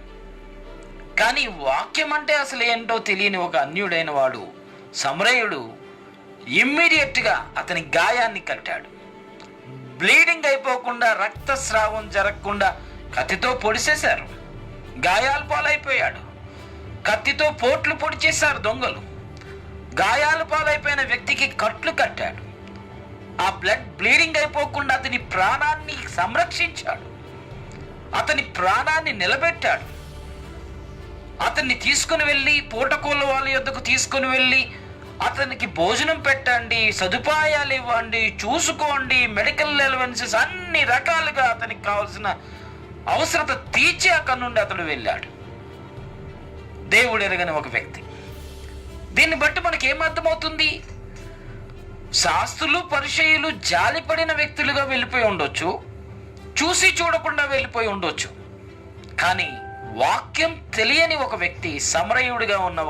కానీ వాక్యం అంటే అసలు ఏంటో తెలియని ఒక అన్యుడైన వాడు సమరయుడు ఇమ్మీడియట్గా అతని గాయాన్ని కట్టాడు. బ్లీడింగ్ అయిపోకుండా, రక్తస్రావం జరగకుండా కత్తితో పొడిచేశారు. గాయాలు పాలైపోయాడు. కత్తితో పోట్లు పొడిచేశారు దొంగలు. గాయాలు పాలైపోయిన వ్యక్తికి కట్లు కట్టాడు. ఆ బ్లడ్ బ్లీడింగ్ అయిపోకుండా అతని ప్రాణాన్ని సంరక్షించాడు, అతని ప్రాణాన్ని నిలబెట్టాడు. అతన్ని తీసుకుని వెళ్ళి పూటకోళ్ళ వాళ్ళ యొద్దకు తీసుకుని వెళ్ళి అతనికి భోజనం పెట్టండి, సదుపాయాలు ఇవ్వండి, చూసుకోండి, మెడికల్ అలవెన్సెస్ అన్ని రకాలుగా అతనికి కావాల్సిన అవసరత తీర్చి అక్కడి నుండి అతడు వెళ్ళాడు. దేవుడు ఎరగని ఒక వ్యక్తి. దీన్ని బట్టి మనకి ఏమర్థమవుతుంది? శాస్త్రులు పరిచయులు జాలిపడిన వ్యక్తులుగా వెళ్ళిపోయి ఉండొచ్చు, చూసి చూడకుండా వెళ్ళిపోయి ఉండొచ్చు. కానీ వాక్యం తెలియని ఒక వ్యక్తి, సమరయుడిగా ఉన్న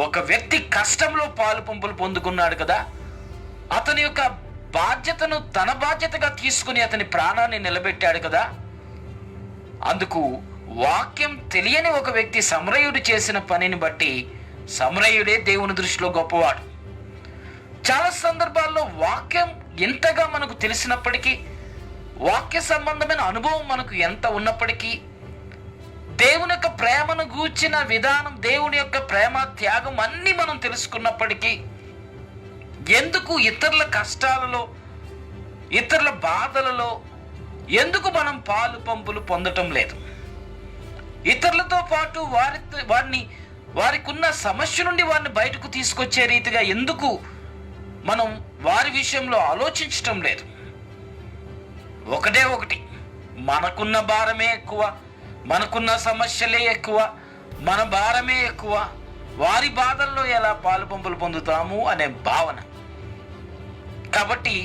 ఒక వ్యక్తి కష్టంలో పాలు పంపులు పొందుకున్నాడు కదా, అతని యొక్క బాధ్యతను తన బాధ్యతగా తీసుకుని అతని ప్రాణాన్ని నిలబెట్టాడు కదా. అందుకు వాక్యం తెలియని ఒక వ్యక్తి సమరయుడు చేసిన పనిని బట్టి సమరయుడే దేవుని దృష్టిలో గొప్పవాడు. చాలా సందర్భాల్లో వాక్యం ఎంతగా మనకు తెలిసినప్పటికీ, వాక్య సంబంధమైన అనుభవం మనకు ఎంత ఉన్నప్పటికీ, దేవుని యొక్క ప్రేమను గూర్చిన విధానం, దేవుని యొక్క ప్రేమ త్యాగం అన్నీ మనం తెలుసుకున్నప్పటికీ, ఎందుకు ఇతరుల కష్టాలలో, ఇతరుల బాధలలో ఎందుకు మనం పాలు పంపులు పొందటం లేదు? ఇతరులతో పాటు వారికి ఉన్న సమస్య నుండి వారిని బయటకు తీసుకొచ్చే రీతిగా ఎందుకు మనం వారి విషయంలో ఆలోచించటం లేదు? ఒకటి, మనకున్న భారమే ఎక్కువ, మనకున్న సమస్యలే ఎక్కువ, మన భారమే ఎక్కువ, వారి బాధల్లో ఎలా పాలు పంపులు పొందుతాము అనే భావన. కాబట్టి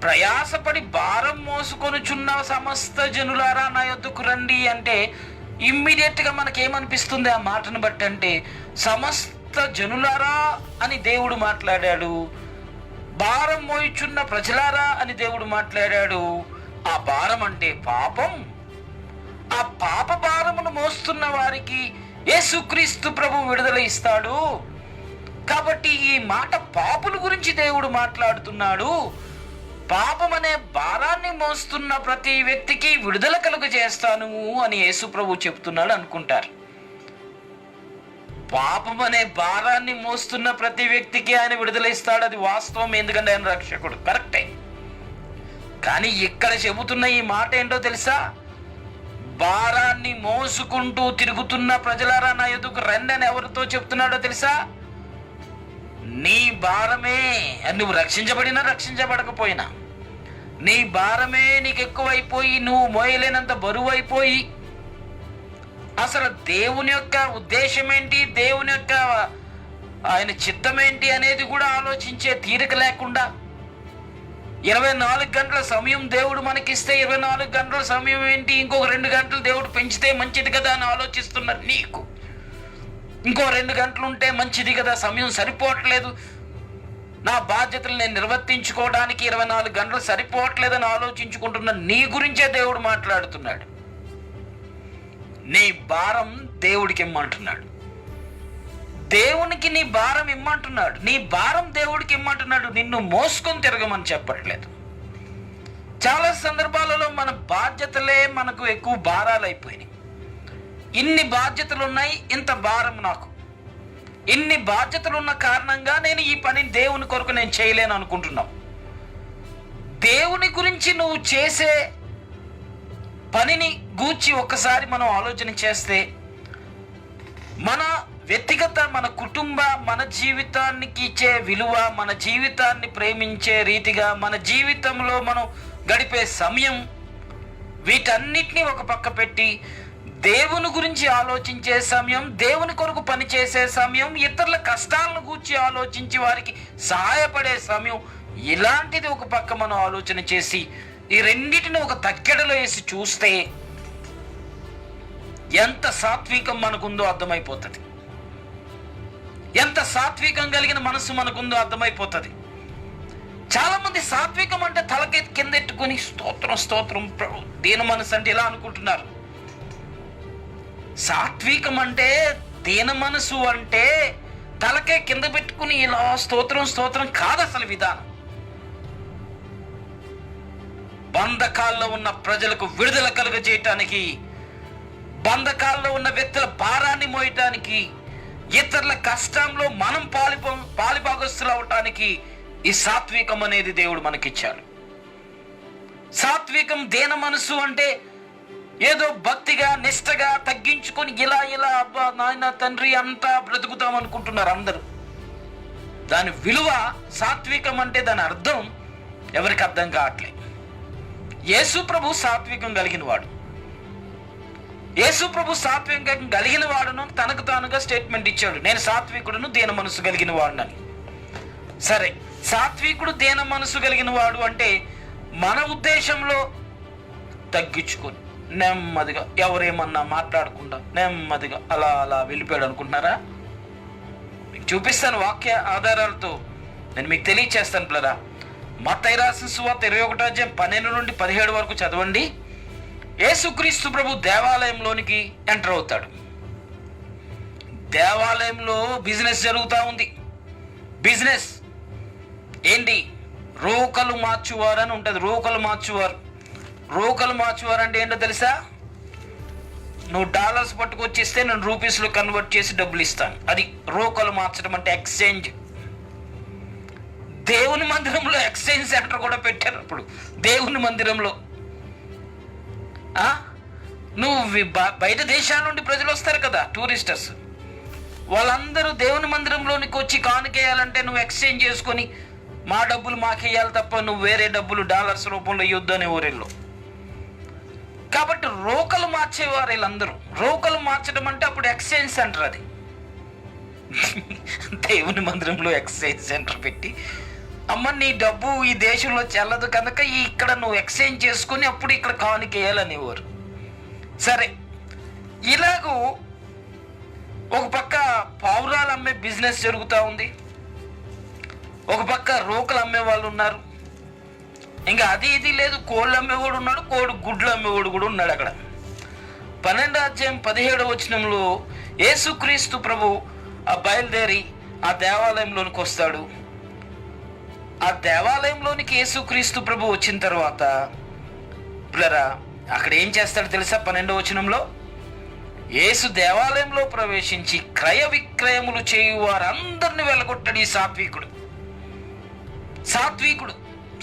ప్రయాసపడి భారం మోసుకొనుచున్న సమస్త జనులారా నా యొద్దకు రండి అంటే ఇమ్మీడియట్గా మనకేమనిపిస్తుంది ఆ మాటను బట్టి? అంటే సమస్త జనులారా అని దేవుడు మాట్లాడాడు, భారం మోయుచున్న ప్రజలారా అని దేవుడు మాట్లాడాడు. ఆ భారం అంటే పాపం. ఆ పాప భారమును మోస్తున్న వారికి యేసుక్రీస్తు ప్రభు విడుదల ఇస్తాడు. కాబట్టి ఈ మాట పాపుల గురించి దేవుడు మాట్లాడుతున్నాడు. పాపం అనే భారాన్ని మోస్తున్న ప్రతి వ్యక్తికి విడుదల కలుగజేస్తాను అని యేసు ప్రభు చెప్తున్నాడు అనుకుంటారు. పాపం అనే భారాన్ని మోస్తున్న ప్రతి వ్యక్తికి ఆయన విడుదల ఇస్తాడు, అది వాస్తవం. ఎందుకంటే ఆయన రక్షకుడు, కరెక్టే. కానీ ఇక్కడ చెబుతున్న ఈ మాట ఏంటో తెలుసా? భారాన్ని మోసుకుంటూ తిరుగుతున్న ప్రజలారా నా యొద్దకు రండి అని ఎవరితో చెప్తున్నాడో తెలుసా? నీ భారమే, నువ్వు రక్షించబడినా రక్షించబడకపోయినా నీ భారమే నీకు ఎక్కువైపోయి, నువ్వు మోయలేనంత బరువు అయిపోయి, అసలు దేవుని యొక్క ఉద్దేశం ఏంటి, దేవుని యొక్క ఆయన చిత్తం ఏంటి అనేది కూడా ఆలోచించే తీరిక లేకుండా 24 గంటల సమయం దేవుడు మనకిస్తే 24 గంటల సమయం ఏంటి, ఇంకొక 2 గంటలు దేవుడు పెంచితే మంచిది కదా అని ఆలోచిస్తున్నారు. నీకు ఇంకో 2 గంటలు ఉంటే మంచిది కదా, సమయం సరిపోవట్లేదు, నా బాధ్యతలు నేను నిర్వర్తించుకోవడానికి 24 గంటలు సరిపోవట్లేదని ఆలోచించుకుంటున్న నీ గురించే దేవుడు మాట్లాడుతున్నాడు. నీ భారం దేవుడికి ఇమ్మంటున్నాడు. దేవునికి నీ భారం ఇమ్మంటున్నాడు. నీ భారం దేవుడికి ఇమ్మంటున్నాడు. నిన్ను మోసుకొని తిరగమని చెప్పట్లేదు. చాలా సందర్భాలలో మన బాధ్యతలే మనకు ఎక్కువ భారాలు అయిపోయినాయి. ఇన్ని బాధ్యతలు ఉన్నాయి, ఇంత భారం నాకు, ఇన్ని బాధ్యతలు ఉన్న కారణంగా నేను ఈ పని దేవుని కొరకు నేను చేయలేను అనుకుంటున్నావు. దేవుని గురించి నువ్వు చేసే పనిని గూర్చి ఒక్కసారి మనం ఆలోచన చేస్తే, మన వ్యక్తిగత, మన కుటుంబ, మన జీవితానికి ఇచ్చే విలువ, మన జీవితాన్ని ప్రేమించే రీతిగా, మన జీవితంలో మనం గడిపే సమయం, వీటన్నిటినీ ఒక పక్క పెట్టి దేవుని గురించి ఆలోచించే సమయం, దేవుని కొరకు పనిచేసే సమయం, ఇతరుల కష్టాలను గూర్చి ఆలోచించి వారికి సహాయపడే సమయం, ఇలాంటిది ఒక పక్క మనం ఆలోచన చేసి ఈ రెండింటిని ఒక తక్కెడలో వేసి చూస్తే ఎంత సాత్వికం మనకుందో అర్థమైపోతుంది. ఎంత సాత్వికం కలిగిన మనసు మనకుందో అర్థమైపోతుంది. చాలా మంది సాత్వికం అంటే తలకి కిందెట్టుకుని స్తోత్రం స్తోత్రం దీన మనసు అంటే ఇలా అనుకుంటున్నారు. సాత్వికం అంటే, దీన మనసు అంటే తలకే కింద పెట్టుకుని ఇలా స్తోత్రం స్తోత్రం కాదు అసలు విధానం. బంధకాల్లో ఉన్న ప్రజలకు విడుదల కలుగజేయటానికి, బంధకాల్లో ఉన్న వ్యక్తుల భారాన్ని మోయటానికి, ఇతరుల కష్టంలో మనం పాలిభాగస్తులు అవటానికి ఈ సాత్వికం అనేది దేవుడు మనకిచ్చాడు. సాత్వికం, దీన మనసు అంటే ఏదో భక్తిగా నిష్టగా తగ్గించుకొని ఇలా అబ్బా నాయన తండ్రి అంతా బ్రతుకుతాం అనుకుంటున్నారు అందరూ. దాని విలువ, సాత్వికం అంటే దాని అర్థం ఎవరికి అర్థం కావట్లేదు. యేసు ప్రభు సాత్వికం కలిగిన వాడు. యేసు ప్రభు సాత్వికం కలిగిన వాడును తనకు తానుగా స్టేట్మెంట్ ఇచ్చాడు, నేను సాత్వికుడును దీన మనసు కలిగిన వాడునని. సరే, సాత్వికుడు దీన మనసు కలిగిన వాడు అంటే మన ఉద్దేశంలో తగ్గించుకొని నెమ్మదిగా, ఎవరేమన్నా మాట్లాడకుండా నెమ్మదిగా అలా వెళ్ళిపోయాడు అనుకుంటున్నారా? మీకు చూపిస్తాను వాక్య ఆధారాలతో, నేను మీకు తెలియచేస్తాను పిల్లరా. మత్తయి రాసిన సువార్త 21:12 వరకు చదవండి. యేసుక్రీస్తు ప్రభు దేవాలయంలోనికి ఎంటర్ అవుతాడు. దేవాలయంలో బిజినెస్ జరుగుతూ ఉంది. బిజినెస్ ఏంటి? రోకలు మార్చువారు అని ఉంటుంది. రోకలు మార్చువారు అంటే ఏంటో తెలుసా? నువ్వు డాలర్స్ పట్టుకొచ్చిస్తే నేను రూపీస్లో కన్వర్ట్ చేసి డబ్బులు ఇస్తాను. అది రోకలు మార్చడం అంటే ఎక్స్చేంజ్. దేవుని మందిరంలో ఎక్స్చేంజ్ సెంటర్ కూడా పెట్టారు. అప్పుడు దేవుని మందిరంలో నువ్వు బయట దేశాల నుండి ప్రజలు వస్తారు కదా, టూరిస్టర్స్, వాళ్ళందరూ దేవుని మందిరంలోనికి వచ్చి కానుకేయాలంటే నువ్వు ఎక్స్చేంజ్ చేసుకొని మా డబ్బులు మాకేయాలి తప్ప నువ్వు వేరే డబ్బులు డాలర్స్ రూపంలో ఇవ్వద్దు అనే ఊరిలో. కాబట్టి రోకలు మార్చేవారు వీళ్ళందరూ. రోకలు మార్చడం అంటే అప్పుడు ఎక్స్చేంజ్ సెంటర్. అది దేవుని మందిరంలో ఎక్స్చేంజ్ సెంటర్ పెట్టి, అమ్మ నీ డబ్బు ఈ దేశంలో చెల్లదు కనుక ఇక్కడ నువ్వు ఎక్స్చేంజ్ చేసుకుని అప్పుడు ఇక్కడ కానుకేయాలనేవారు. సరే, ఇలాగూ ఒక పక్క పావురాలు అమ్మే బిజినెస్ జరుగుతూ ఉంది, ఒక పక్క రోకలు అమ్మే వాళ్ళు ఉన్నారు, ఇంకా అది ఇది లేదు, కోళ్ళు అమ్మేవాడు ఉన్నాడు, గుడ్లు అమ్మేవాడు కూడా ఉన్నాడు. అక్కడ 12:17 యేసుక్రీస్తు ప్రభు బయలుదేరి ఆ దేవాలయంలోనికి వస్తాడు. ఆ దేవాలయంలోనికి యేసుక్రీస్తు ప్రభు వచ్చిన తర్వాత పిల్లరా అక్కడ ఏం చేస్తాడు తెలుసా? 12 యేసు దేవాలయంలో ప్రవేశించి క్రయ విక్రయములు చేయు వారందరిని వెళ్ళగొట్టాడు. ఈ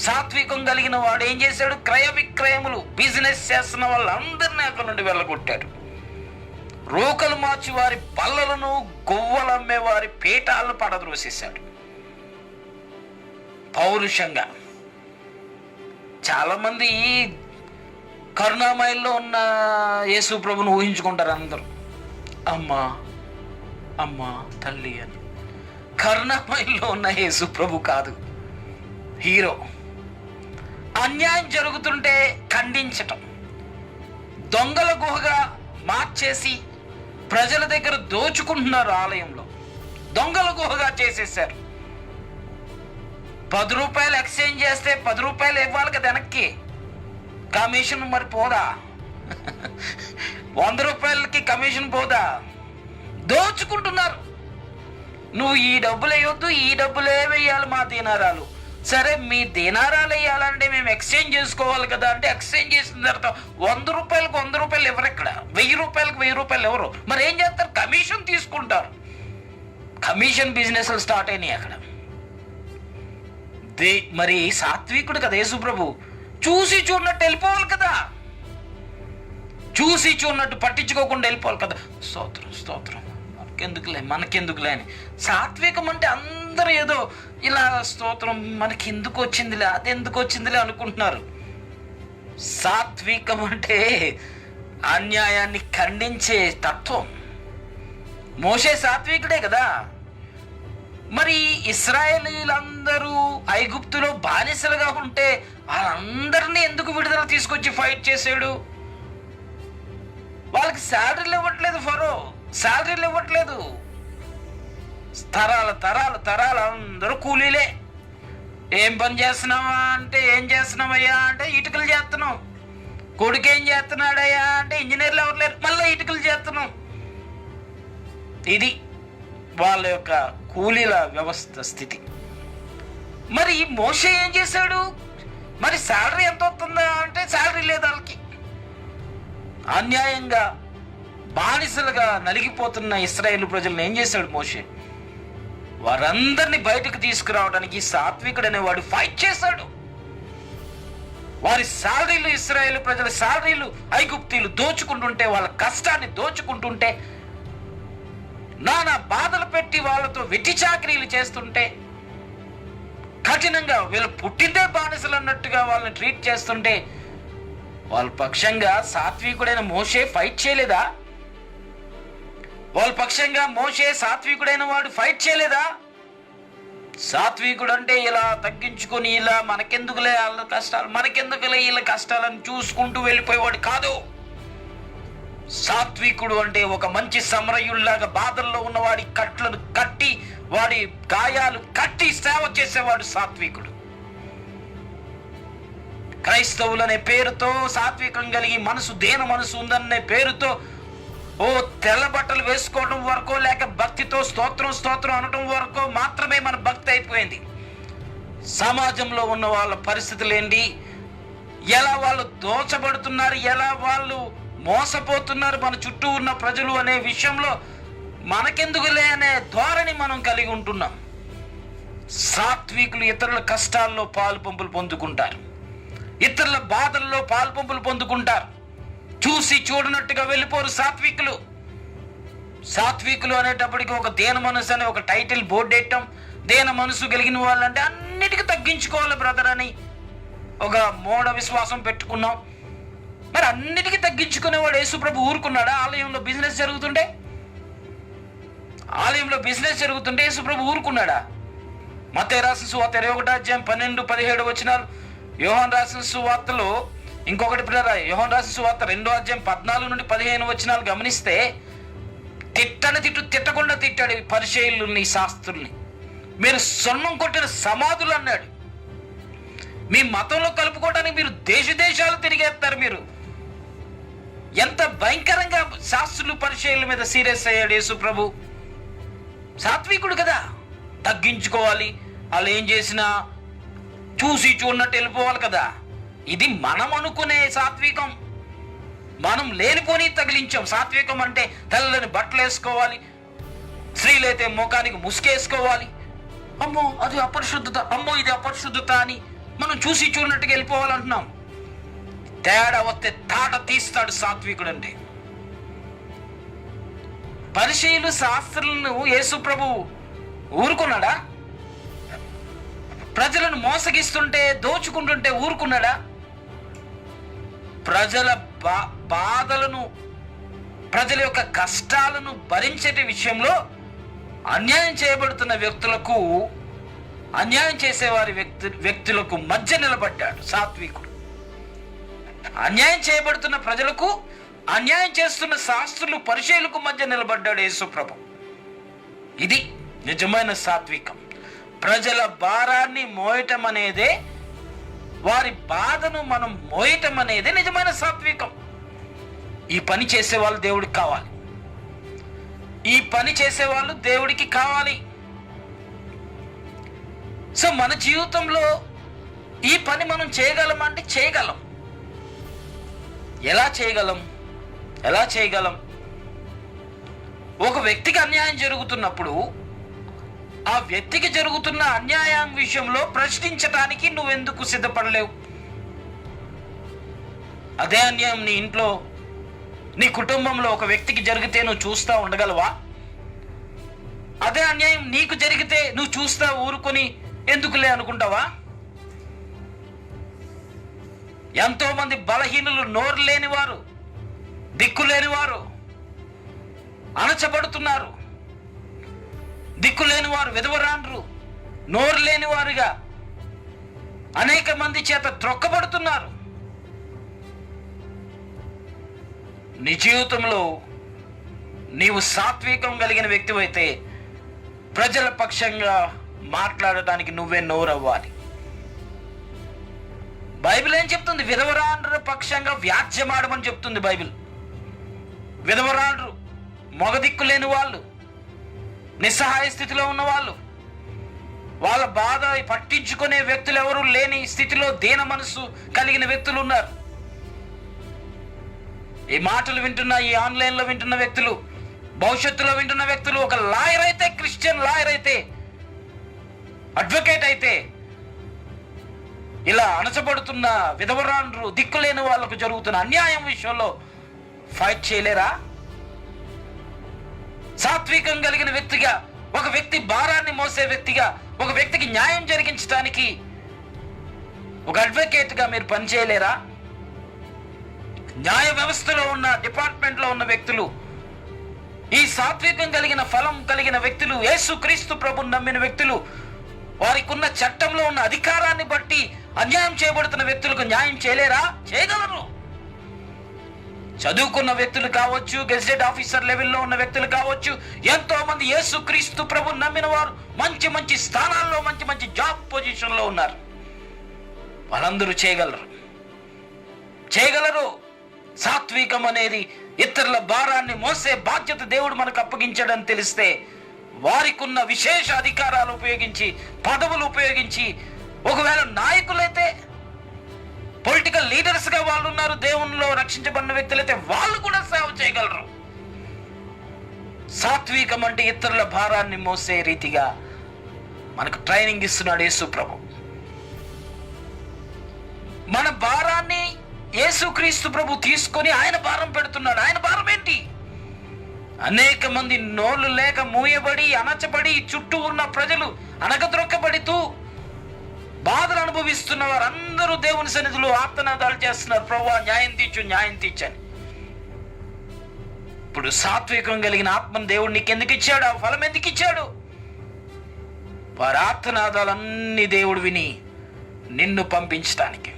సాత్వికం కలిగిన వాడు ఏం చేశాడు? క్రయ విక్రయములు, బిజినెస్ చేస్తున్న వాళ్ళందరినీ అక్కడ నుండి వెళ్ళగొట్టాడు. రోకలు మార్చి వారి బల్లలను, గొవ్వలు అమ్మే వారి పీఠాలను పడద్రోసేశాడు పౌరుషంగా. చాలా మంది కరుణామయంలో ఉన్న యేసు ప్రభుని ఊహించుకుంటారు అందరూ, అమ్మా తల్లి అని. కరుణామయంలో ఉన్న యేసు ప్రభు కాదు, హీరో. అన్యాయం జరుగుతుంటే ఖండించటం, దొంగల గుహగా మార్చేసి ప్రజల దగ్గర దోచుకుంటున్నారు. ఆలయంలో దొంగల గుహగా చేసేసారు. 10 రూపాయలు ఎక్స్చేంజ్ చేస్తే 10 రూపాయలు ఇవ్వాలి కదా వెనక్కి, కమిషన్ మరి పోదా? 100 రూపాయలకి కమిషన్ పోదా? దోచుకుంటున్నారు. నువ్వు ఈ డబ్బులు వేయొద్దు, ఈ డబ్బులే వేయాలి మా దీనారాలు. సరే, మీ దీనారాలు వేయాలంటే మేము ఎక్స్చేంజ్ చేసుకోవాలి కదా అంటే ఎక్స్చేంజ్ చేసిన తర్వాత 100 రూపాయలకు 100 రూపాయలు ఎవరు? ఇక్కడ 1000 రూపాయలకు 1000 రూపాయలు ఎవరు? మరి ఏం చేస్తారు? కమిషన్ తీసుకుంటారు. కమిషన్ బిజినెస్లు స్టార్ట్ అయినాయి అక్కడ. మరి సాత్వికుడు కదా యేసుప్రభు, చూసి చూడనట్టు వెళ్ళిపోవాలి కదా, చూసి చూడనట్టు పట్టించుకోకుండా వెళ్ళిపోవాలి కదా. స్తోత్రం స్తోత్రం, మనకెందుకులే అని. సాత్వికం అంటే అందరూ ఏదో ఇలా స్తోత్రం మనకి ఎందుకు వచ్చిందిలే, అది ఎందుకు వచ్చిందిలే అనుకుంటున్నారు. సాత్వికం అంటే అన్యాయాన్ని ఖండించే తత్వం. మోషే సాత్వికుడే కదా. మరి ఇశ్రాయేలీలందరూ ఐగుప్తులో బానిసలుగా ఉంటే వాళ్ళందరినీ ఎందుకు విడుదల తీసుకొచ్చి ఫైట్ చేసాడు? వాళ్ళకి శాలరీలు ఇవ్వట్లేదు ఫరో, శాలరీలు ఇవ్వట్లేదు. తరాలు అందరూ కూలీలే. ఏం పని చేస్తున్నావా అంటే ఏం చేస్తున్నావయ్యా అంటే ఇటుకలు చేస్తున్నాం. కొడుకు ఏం చేస్తున్నాడయ్యా అంటే ఇంజనీర్లు ఎవరు లేరు, మళ్ళీ ఇటుకలు చేస్తున్నాం. ఇది వాళ్ళ యొక్క కూలీల వ్యవస్థ స్థితి. మరి మోషే ఏం చేశాడు? మరి శాలరీ ఎంత వస్తుందా అంటే శాలరీ లేదు వాళ్ళకి. అన్యాయంగా బానిసలుగా నలిగిపోతున్న ఇశ్రాయేలు ప్రజలను ఏం చేశాడు మోషే? వారందరినీ బయటకు తీసుకురావడానికి సాత్వికుడు అనేవాడు ఫైట్ చేశాడు. వారి శాలరీలు, ఇశ్రాయేలు ప్రజల శాలరీలు ఐగుప్తీయులు దోచుకుంటుంటే, వాళ్ళ కష్టాన్ని దోచుకుంటుంటే, నానా బాధలు పెట్టి వాళ్ళతో వెట్టి చాకరీలు చేస్తుంటే, కఠినంగా వీళ్ళు పుట్టిందే బానిసలు అన్నట్టుగా వాళ్ళని ట్రీట్ చేస్తుంటే, వాళ్ళ పక్షంగా సాత్వికుడైన మోషే ఫైట్ చేయలేదా? వాళ్ళ పక్షంగా మోషే సాత్వికుడైన వాడు ఫైట్ చేయలేదా? సాత్వికుడు అంటే ఇలా తగ్గించుకొని ఇలా మనకెందుకులే వాళ్ళ కష్టాలు, మనకెందుకులే వీళ్ళ కష్టాలను చూసుకుంటూ వెళ్ళిపోయేవాడు కాదు. సాత్వికుడు అంటే ఒక మంచి సమరయుల్లాగా బాధల్లో ఉన్న వాడి కట్లను కట్టి, వాడి గాయాలు కట్టి సేవ చేసేవాడు సాత్వికుడు. క్రైస్తవులనే పేరుతో, సాత్వికం కలిగి మనసు దేన మనసు ఉందనే పేరుతో ఓ తెల్ల బట్టలు వేసుకోవడం వరకు, లేక భక్తితో స్తోత్రం స్తోత్రం అనటం వరకు మాత్రమే మన భక్తి అయిపోయింది. సమాజంలో ఉన్న వాళ్ళ పరిస్థితులు ఏంటి, ఎలా వాళ్ళు దోచబడుతున్నారు, ఎలా వాళ్ళు మోసపోతున్నారు మన చుట్టూ ఉన్న ప్రజలు అనే విషయంలో మనకెందుకులే అనే ధోరణి మనం కలిగి ఉంటున్నాం. సాత్వికులు ఇతరుల కష్టాల్లో పాలు పంపులు పొందుకుంటారు, ఇతరుల బాధల్లో పాలు పంపులు పొందుకుంటారు. చూసి చూడనట్టుగా వెళ్ళిపోరు సాత్వికులు. సాత్వికులు అనేటప్పటికి ఒక దేన మనసు అనే ఒక టైటిల్ బోర్డు వేయటం, దేన మనసు కలిగిన వాళ్ళంటే అన్నిటికీ తగ్గించుకోవాలి బ్రదర్ అని ఒక మూఢ విశ్వాసం పెట్టుకున్నాం. మరి అన్నిటికీ తగ్గించుకునేవాడు యేసుప్రభు ఊరుకున్నాడా? ఆలయంలో బిజినెస్ జరుగుతుంటే యేసుప్రభు ఊరుకున్నాడా? మత్తయి రాసిన సువార్త 21:12-17 వచనాలు, యోహాను రాసిన సువార్తలో ఇంకొకటి యోహాను రాసిన సువార్త 2:14-15 వచనాలు గమనిస్తే, తిట్టకుండా తిట్టాడు పరిసయ్యుల్ని, శాస్త్రుల్ని. మీరు సొన్నం కొట్టిన సమాధులు అన్నాడు. మీ మతంలో కలుపుకోవడానికి మీరు దేశాలు తిరిగేస్తారు. మీరు ఎంత భయంకరంగా శాస్త్రులు పరిసయ్యుల మీద సీరియస్ అయ్యాడు యేసు ప్రభు. సాత్వికుడు కదా, తగ్గించుకోవాలి. వాళ్ళు ఏం చేసినా చూసి చూడనట్టు వెళ్ళిపోవాలి కదా. ఇది మనం అనుకునే సాత్వికం. మనం లేనిపోని తగిలించాం. సాత్వికం అంటే తెల్లని బట్టలు వేసుకోవాలి, స్త్రీలైతే ముఖానికి ముసుకేసుకోవాలి, అమ్మో అది అపరిశుద్ధత, అమ్మో ఇది అపరిశుద్ధత అని మనం చూసి చూడనట్టుగా వెళ్ళిపోవాలంటున్నాం. తేడా వస్తే తాట తీస్తాడు సాత్వికుడు అంటే. పరిసయ్యులు శాస్త్రులను యేసు ప్రభు ఊరుకున్నాడా? ప్రజలను మోసగిస్తుంటే, దోచుకుంటుంటే ఊరుకున్నాడా? ప్రజల బాధలను, ప్రజల యొక్క కష్టాలను భరించే విషయంలో అన్యాయం చేయబడుతున్న వ్యక్తులకు అన్యాయం చేసేవారి వ్యక్తులకు మధ్య నిలబడ్డాడు సాత్వికుడు. అన్యాయం చేయబడుతున్న ప్రజలకు, అన్యాయం చేస్తున్న శాస్త్రులు, పరిచయులకు మధ్య నిలబడ్డాడు యేసు ప్రభు. ఇది నిజమైన సాత్వికం. ప్రజల భారాన్ని మోయటం అనేదే, వారి బాధను మనం మోయటం అనేదే నిజమైన సాత్వికం. ఈ పని చేసేవాళ్ళు దేవుడికి కావాలి. ఈ పని చేసేవాళ్ళు దేవుడికి కావాలి. సో మన జీవితంలో ఈ పని మనం చేయగలమంటే చేయగలం. ఎలా చేయగలం? ఒక వ్యక్తికి అన్యాయం జరుగుతున్నప్పుడు ఆ వ్యక్తికి జరుగుతున్న అన్యాయం విషయంలో ప్రశ్నించడానికి నువ్వెందుకు సిద్ధపడలేవు? అదే అన్యాయం నీ ఇంట్లో, నీ కుటుంబంలో ఒక వ్యక్తికి జరిగితే నువ్వు చూస్తా ఉండగలవా? అదే అన్యాయం నీకు జరిగితే నువ్వు చూస్తా ఊరుకొని ఎందుకులే అనుకుంటావా? ఎంతో మంది బలహీనులు, నోరు లేనివారు, దిక్కు లేనివారు అణచబడుతున్నారు. దిక్కు లేనివారు, విధవరాండ్రు, నోరు లేనివారుగా అనేక మంది చేత త్రొక్కబడుతున్నారు. నీ జీవితంలో నీవు సాత్వికం కలిగిన వ్యక్తివైతే ప్రజల పక్షంగా మాట్లాడటానికి నువ్వే నోరవ్వాలి. బైబిల్ ఏం చెప్తుంది? విధవరాండ్ర పక్షంగా వ్యాజ్యమాడమని చెప్తుంది బైబిల్. విధవరాండ్రు, మొగదిక్కు లేని వాళ్ళు, నిస్సహాయ స్థితిలో ఉన్న వాళ్ళు, వాళ్ళ బాధ పట్టించుకునే వ్యక్తులు ఎవరు లేని స్థితిలో దీన మనసు కలిగిన వ్యక్తులు ఉన్నారు. ఈ మాటలు వింటున్న, ఈ ఆన్లైన్లో వింటున్న వ్యక్తులు, భవిష్యత్తులో వింటున్న వ్యక్తులు, ఒక లాయర్ అయితే, క్రిస్టియన్ లాయర్ అయితే, అడ్వకేట్ అయితే, ఇలా అణచబడుతున్న విధవరాండ్రు, దిక్కులేని వాళ్ళకు జరుగుతున్న అన్యాయం విషయంలో ఫైట్ చేయలేరా? సాత్వికం కలిగిన వ్యక్తిగా, ఒక వ్యక్తి భారాన్ని మోసే వ్యక్తిగా, ఒక వ్యక్తికి న్యాయం జరిగించడానికి ఒక అడ్వకేట్గా మీరు పనిచేయలేరా? న్యాయ వ్యవస్థలో ఉన్న, డిపార్ట్మెంట్లో ఉన్న వ్యక్తులు, ఈ సాత్వికం కలిగిన ఫలం కలిగిన వ్యక్తులు, యేసుక్రీస్తు ప్రభువుని నమ్మిన వ్యక్తులు, వారికి ఉన్న చట్టంలో ఉన్న అధికారాన్ని బట్టి అన్యాయం చేయబడుతున్న వ్యక్తులకు న్యాయం చేయలేరా? చేయగలరు. చదువుకున్న వ్యక్తులు కావచ్చు, గెజిటెడ్ ఆఫీసర్ లెవెల్లో ఉన్న వ్యక్తులు కావచ్చు, ఎంతో మంది యేసుక్రీస్తు ప్రభువుని నమ్మిన వారు మంచి మంచి స్థానాల్లో, మంచి మంచి జాబ్ పొజిషన్లో ఉన్నారు. వాళ్ళందరూ చేయగలరు. సాత్వికం అనేది ఇతరుల భారాన్ని మోసే బాధ్యత దేవుడు మనకు అప్పగించాడని తెలిస్తే వారికి ఉన్న విశేష అధికారాలు ఉపయోగించి, పదవులు ఉపయోగించి, ఒకవేళ నాయకులైతే, పొలిటికల్ లీడర్స్గా వాళ్ళు ఉన్నారు, దేవునిలో రక్షించబడిన వ్యక్తులైతే వాళ్ళు కూడా సేవ చేయగలరు. సాత్వికం అంటే ఇతరుల భారాన్ని మోసే రీతిగా మనకు ట్రైనింగ్ ఇస్తున్నాడు యేసు ప్రభు. మన భారాన్ని యేసుక్రీస్తు ప్రభు తీసుకొని ఆయన భారం పెడుతున్నాడు. ఆయన భారం ఏంటి? అనేక మంది నోళ్ళు లేక మూయబడి, అణచబడి, చుట్టూ ఉన్న ప్రజలు అనగద్రొక్కబడుతూ బాధలు అనుభవిస్తున్న వారందరూ దేవుని సన్నిధిలో ఆర్తనాదాలు చేస్తున్నారు, ప్రభువా న్యాయం తీర్చని. ఇప్పుడు సాత్వికం కలిగిన ఆత్మను దేవుడు నీకు ఎందుకు ఇచ్చాడు? ఆ ఫలం ఎందుకు ఇచ్చాడు? వారి ఆర్తనాదాలన్నీ దేవుడు విని నిన్ను పంపించటానికి,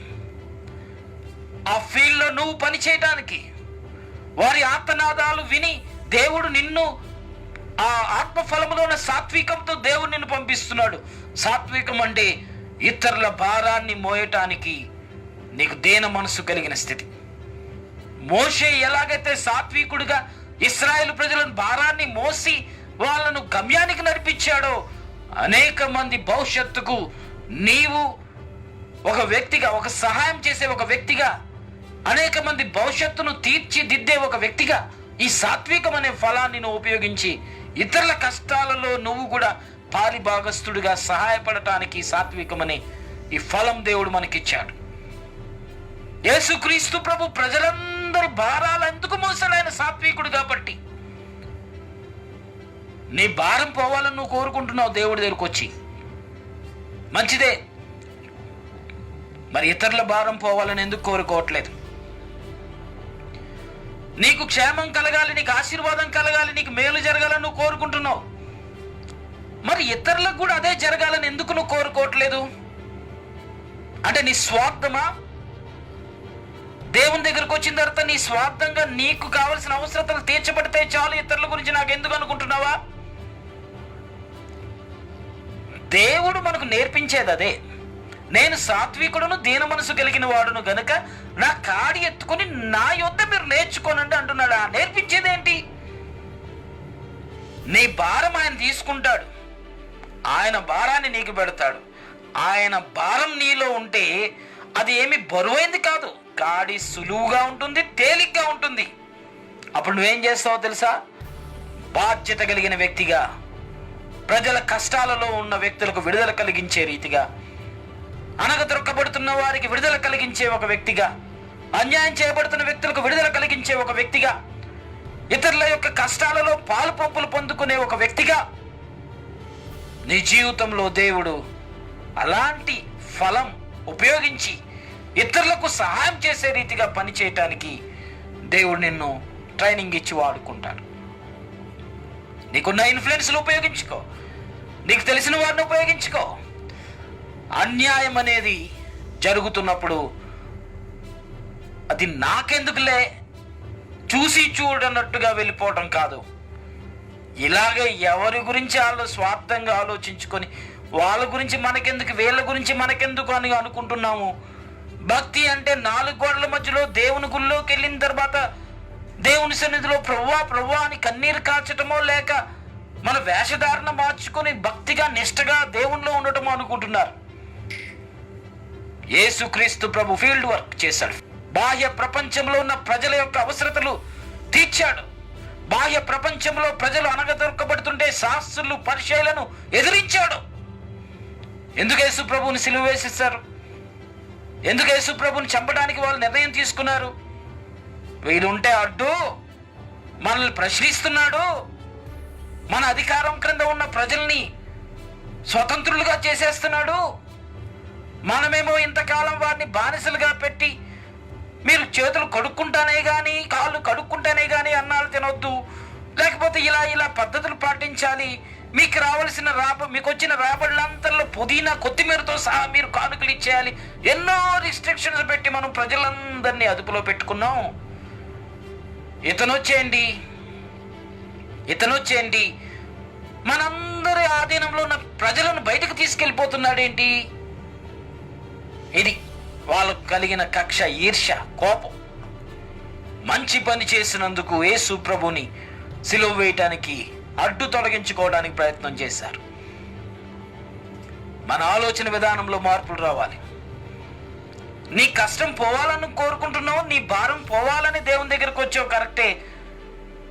ఆ ఫీల్డ్లో నువ్వు పని చేయటానికి. వారి ఆర్తనాదాలు విని దేవుడు నిన్ను ఆ ఆత్మఫలములో ఉన్న సాత్వికంతో దేవుడు నిన్ను పంపిస్తున్నాడు. సాత్వికం అంటే ఇతరుల భారాన్ని మోయటానికి నీకు దీన మనసు కలిగిన స్థితి. మోషే ఎలాగైతే సాత్వికుడిగా ఇశ్రాయేలు ప్రజలను భారాన్ని మోసి వాళ్ళను గమ్యానికి నడిపించాడో, అనేక మంది భవిష్యత్తుకు నీవు ఒక వ్యక్తిగా, ఒక సహాయం చేసే ఒక వ్యక్తిగా, అనేక మంది భవిష్యత్తును తీర్చిదిద్దే ఒక వ్యక్తిగా ఈ సాత్వికం అనే ఫలాన్ని నువ్వు ఉపయోగించి ఇతరుల కష్టాలలో నువ్వు కూడా పాలి భాగస్థుడిగా సహాయపడటానికి సాత్వికం అనే ఈ ఫలం దేవుడు మనకిచ్చాడు. యేసుక్రీస్తు ప్రభు ప్రజలందరి భారాలు ఎందుకు మోసాడు? ఆయన సాత్వికుడు కాబట్టి. నీ భారం పోవాలని నువ్వు కోరుకుంటున్నావు దేవుడి దగ్గరకు వచ్చి, మంచిదే. మరి ఇతరుల భారం పోవాలని ఎందుకు కోరుకోవట్లేదు? నీకు క్షేమం కలగాలి, నీకు ఆశీర్వాదం కలగాలి, నీకు మేలు జరగాలని నువ్వు కోరుకుంటున్నావు. మరి ఇతరులకు కూడా అదే జరగాలని ఎందుకు నువ్వు కోరుకోవట్లేదు? అంటే నీ స్వార్థమా? దేవుని దగ్గరకు వచ్చిన తర్వాత నీ స్వార్థంగా నీకు కావలసిన అవసరతలు తీర్చబడితే చాలు, ఇతరుల గురించి నాకు ఎందుకు అనుకుంటున్నావా? దేవుడు మనకు నేర్పించేది అదే. నేను సాత్వికుడును దీన మనసు కలిగిన వాడును గనుక నా కాడి ఎత్తుకుని నా యొద్ద మీరు నేర్చుకోనండి అంటున్నాడు. ఆ నేర్పించేది ఏంటి? నీ భారం ఆయన తీసుకుంటాడు, ఆయన భారాన్ని నీకు పెడతాడు. ఆయన భారం నీలో ఉంటే అది ఏమి బరువైంది కాదు, కాడి సులువుగా ఉంటుంది, తేలిగ్గా ఉంటుంది. అప్పుడు నువ్వేం చేస్తావో తెలుసా? బాధ్యత కలిగిన వ్యక్తిగా, ప్రజల కష్టాలలో ఉన్న వ్యక్తులకు విడుదల కలిగించే రీతిగా, అనగదొక్కబడుతున్న వారికి విడుదల కలిగించే ఒక వ్యక్తిగా, అన్యాయం చేయబడుతున్న వ్యక్తులకు విడుదల కలిగించే ఒక వ్యక్తిగా, ఇతరుల యొక్క కష్టాలలో పాలు పంపులు పొందుకునే ఒక వ్యక్తిగా నీ జీవితంలో దేవుడు అలాంటి ఫలం ఉపయోగించి ఇతరులకు సహాయం చేసే రీతిగా పనిచేయటానికి దేవుడు నిన్ను ట్రైనింగ్ ఇచ్చి వాడుకుంటాడు. నీకున్న ఇన్ఫ్లుయెన్స్లు ఉపయోగించుకో, నీకు తెలిసిన వారిని ఉపయోగించుకో. అన్యాయం అనేది జరుగుతున్నప్పుడు అది నాకెందుకులే చూసి చూడనట్టుగా వెళ్ళిపోవటం కాదు. ఇలాగే ఎవరి గురించి వాళ్ళు స్వార్థంగా ఆలోచించుకొని వాళ్ళ గురించి మనకెందుకు, వీళ్ళ గురించి మనకెందుకు అని అనుకుంటున్నాము. భక్తి అంటే 4 గోడల మధ్యలో దేవుని గుళ్ళోకి వెళ్ళిన తర్వాత దేవుని సన్నిధిలో ప్రభువా ప్రభువా అని కన్నీరు కాచటమో, లేక మన వేషధారణ మార్చుకొని భక్తిగా నిష్టగా దేవునిలో ఉండటమో అనుకుంటున్నారు. యేసుక్రీస్తు ప్రభు ఫీల్డ్ వర్క్ చేశాడు. బాహ్య ప్రపంచంలో ఉన్న ప్రజల యొక్క అవసరతలు తీర్చాడు. బాహ్య ప్రపంచంలో ప్రజలు అనగదొరకబడుతుంటే శాస్త్రులు పరిచయాలను ఎదిరించాడు. ఎందుకు యేసు ప్రభువుని సిలువ వేసేస్తారు? ఎందుకు యేసు ప్రభువుని చంపడానికి వాళ్ళు నిర్ణయం తీసుకున్నారు? వీడుంటే అడ్డు, మనల్ని ప్రశ్నిస్తున్నాడు, మన అధికారం క్రింద ఉన్న ప్రజల్ని స్వతంత్రులుగా చేసేస్తున్నాడు, మనమేమో ఇంతకాలం వారిని బానిసలుగా పెట్టి మీరు చేతులు కడుక్కుంటానే కానీ కాళ్ళు కడుక్కుంటానే కానీ అన్నాలు తినొద్దు, లేకపోతే ఇలా పద్ధతులు పాటించాలి, మీకు రావాల్సిన మీకు వచ్చిన రాబడులంతలో పుదీనా కొత్తిమీరతో సహా మీరు కానుకలు ఇచ్చేయాలి, ఎన్నో రిస్ట్రిక్షన్స్ పెట్టి మనం ప్రజలందరినీ అదుపులో పెట్టుకున్నాం. ఇతనొచ్చేయండి మనందరి ఆధీనంలో ఉన్న ప్రజలను బయటకు తీసుకెళ్ళిపోతున్నాడేంటి? ఇది వాళ్ళకు కలిగిన కక్ష, ఈర్ష్య, కోపం. మంచి పని చేసినందుకు యేసు ప్రభుని సిలువ వేయటానికి అడ్డు తొలగించుకోవడానికి ప్రయత్నం చేశారు. మన ఆలోచన విధానంలో మార్పులు రావాలి. నీ కష్టం పోవాలని కోరుకుంటున్నావు, నీ భారం పోవాలని దేవుని దగ్గరకు వచ్చావు, కరెక్టే.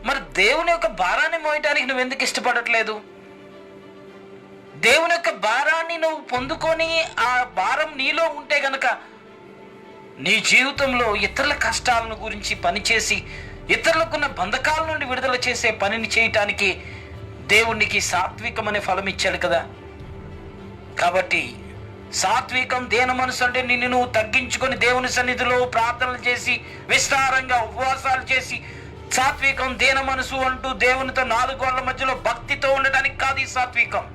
మరి దేవుని యొక్క భారాన్ని మోయటానికి నువ్వు ఎందుకు ఇష్టపడట్లేదు? దేవుని యొక్క భారాన్ని నువ్వు పొందుకొని ఆ భారం నీలో ఉంటే గనక నీ జీవితంలో ఇతరుల కష్టాలను గురించి పనిచేసి ఇతరులకున్న బంధకాల నుండి విడుదల చేసే పనిని చేయటానికి దేవునికి సాత్వికం అనే ఫలం ఇచ్చాడు కదా. కాబట్టి సాత్వికం దీన మనసు అంటే నిన్ను నువ్వు తగ్గించుకొని దేవుని సన్నిధిలో ప్రార్థనలు చేసి విస్తారంగా ఉపవాసాలు చేసి సాత్వికం దీన మనసు అంటూ దేవునితో 4 గోడల మధ్యలో భక్తితో ఉండడానికి కాదు ఈ సాత్వికం.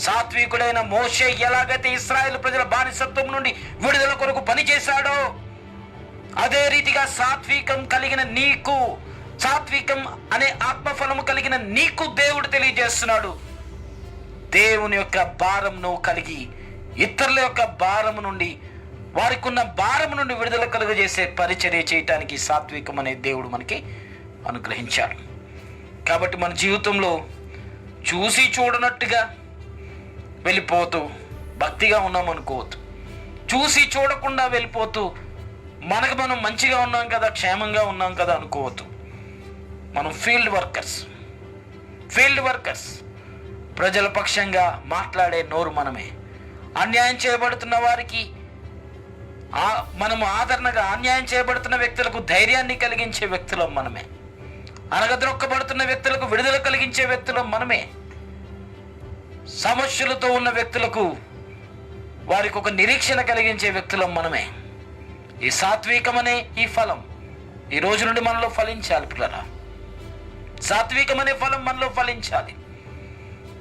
సాత్వికుడైన మోషే ఎలాగైతే ఇశ్రాయేలు ప్రజల బానిసత్వం నుండి విడుదల కొరకు పనిచేశాడో అదే రీతిగా సాత్వికం కలిగిన నీకు, సాత్వికం అనే ఆత్మఫలము కలిగిన నీకు దేవుడు తెలియజేస్తున్నాడు. దేవుని యొక్క భారం నువ్వు కలిగి ఇతరుల యొక్క భారము నుండి, వారికి ఉన్న భారము నుండి విడుదల కలుగజేసే పరిచర్య చేయటానికి సాత్వికం అనే దేవుడు మనకి అనుగ్రహించాడు. కాబట్టి మన జీవితంలో చూసి చూడనట్టుగా వెళ్ళిపోతూ భక్తిగా ఉన్నాం అనుకోవద్దు. చూసి చూడకుండా వెళ్ళిపోతూ మనకు మనం మంచిగా ఉన్నాం కదా, క్షేమంగా ఉన్నాం కదా అనుకోవద్దు. మనం ఫీల్డ్ వర్కర్స్, ప్రజల పక్షంగా మాట్లాడే నోరు మనమే. అన్యాయం చేయబడుతున్న వారికి మనము ఆదరణగా, అన్యాయం చేయబడుతున్న వ్యక్తులకు ధైర్యాన్ని కలిగించే వ్యక్తులం మనమే. అనగద్రొక్కబడుతున్న వ్యక్తులకు విడుదల కలిగించే వ్యక్తులం మనమే. సమస్యలతో ఉన్న వ్యక్తులకు వారికి ఒక నిరీక్షణ కలిగించే వ్యక్తులం మనమే. ఈ సాత్వికం అనే ఈ ఫలం ఈ రోజు నుండి మనలో ఫలించాలి పిల్లరా. సాత్వికం అనే ఫలం మనలో ఫలించాలి.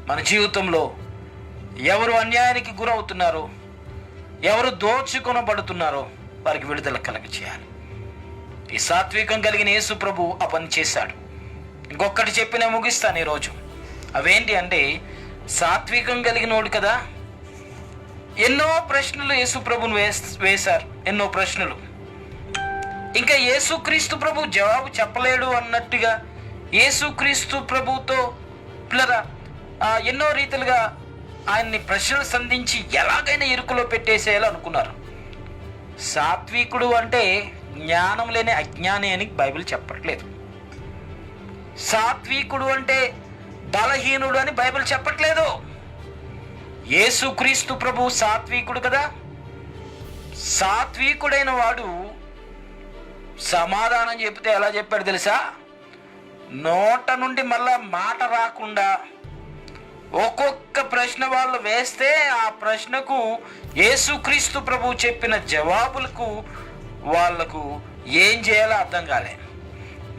మన జీవితంలో ఎవరు అన్యాయానికి గురవుతున్నారో, ఎవరు దోచుకొనబడుతున్నారో వారికి విడుదల కలగచేయాలి. ఈ సాత్వికం కలిగిన యేసు ప్రభు ఆ పని చేశాడు. ఇంకొకటి చెప్పి నేను ముగిస్తాను ఈరోజు. అవేంటి అంటే, సాత్వికం కలిగినోడు కదా, ఎన్నో ప్రశ్నలు యేసు ప్రభుని వేశారు, ఎన్నో ప్రశ్నలు. ఇంకా యేసుక్రీస్తు ప్రభు జవాబు చెప్పలేడు అన్నట్టుగా యేసుక్రీస్తు ప్రభుతో పిల్లరా ఎన్నో రీతిలుగా ఆయన్ని ప్రశ్నలు సంధించి ఎలాగైనా ఇరుకులో పెట్టేసేయాలి అనుకున్నారు. సాత్వికుడు అంటే జ్ఞానం లేని అజ్ఞాని అని బైబిల్ చెప్పట్లేదు. సాత్వికుడు అంటే బలహీనుడు అని బైబిల్ చెప్పట్లేదు. యేసుక్రీస్తు ప్రభు సాత్వికుడు కదా. సాత్వికుడైన వాడు సమాధానం చెప్తే ఎలా చెప్పాడు తెలుసా? నోట నుండి మళ్ళా మాట రాకుండా ఒక్కొక్క ప్రశ్న వాళ్ళు వేస్తే ఆ ప్రశ్నకు యేసుక్రీస్తు ప్రభు చెప్పిన జవాబులకు వాళ్లకు ఏం చేయాలో అర్థం కాలే.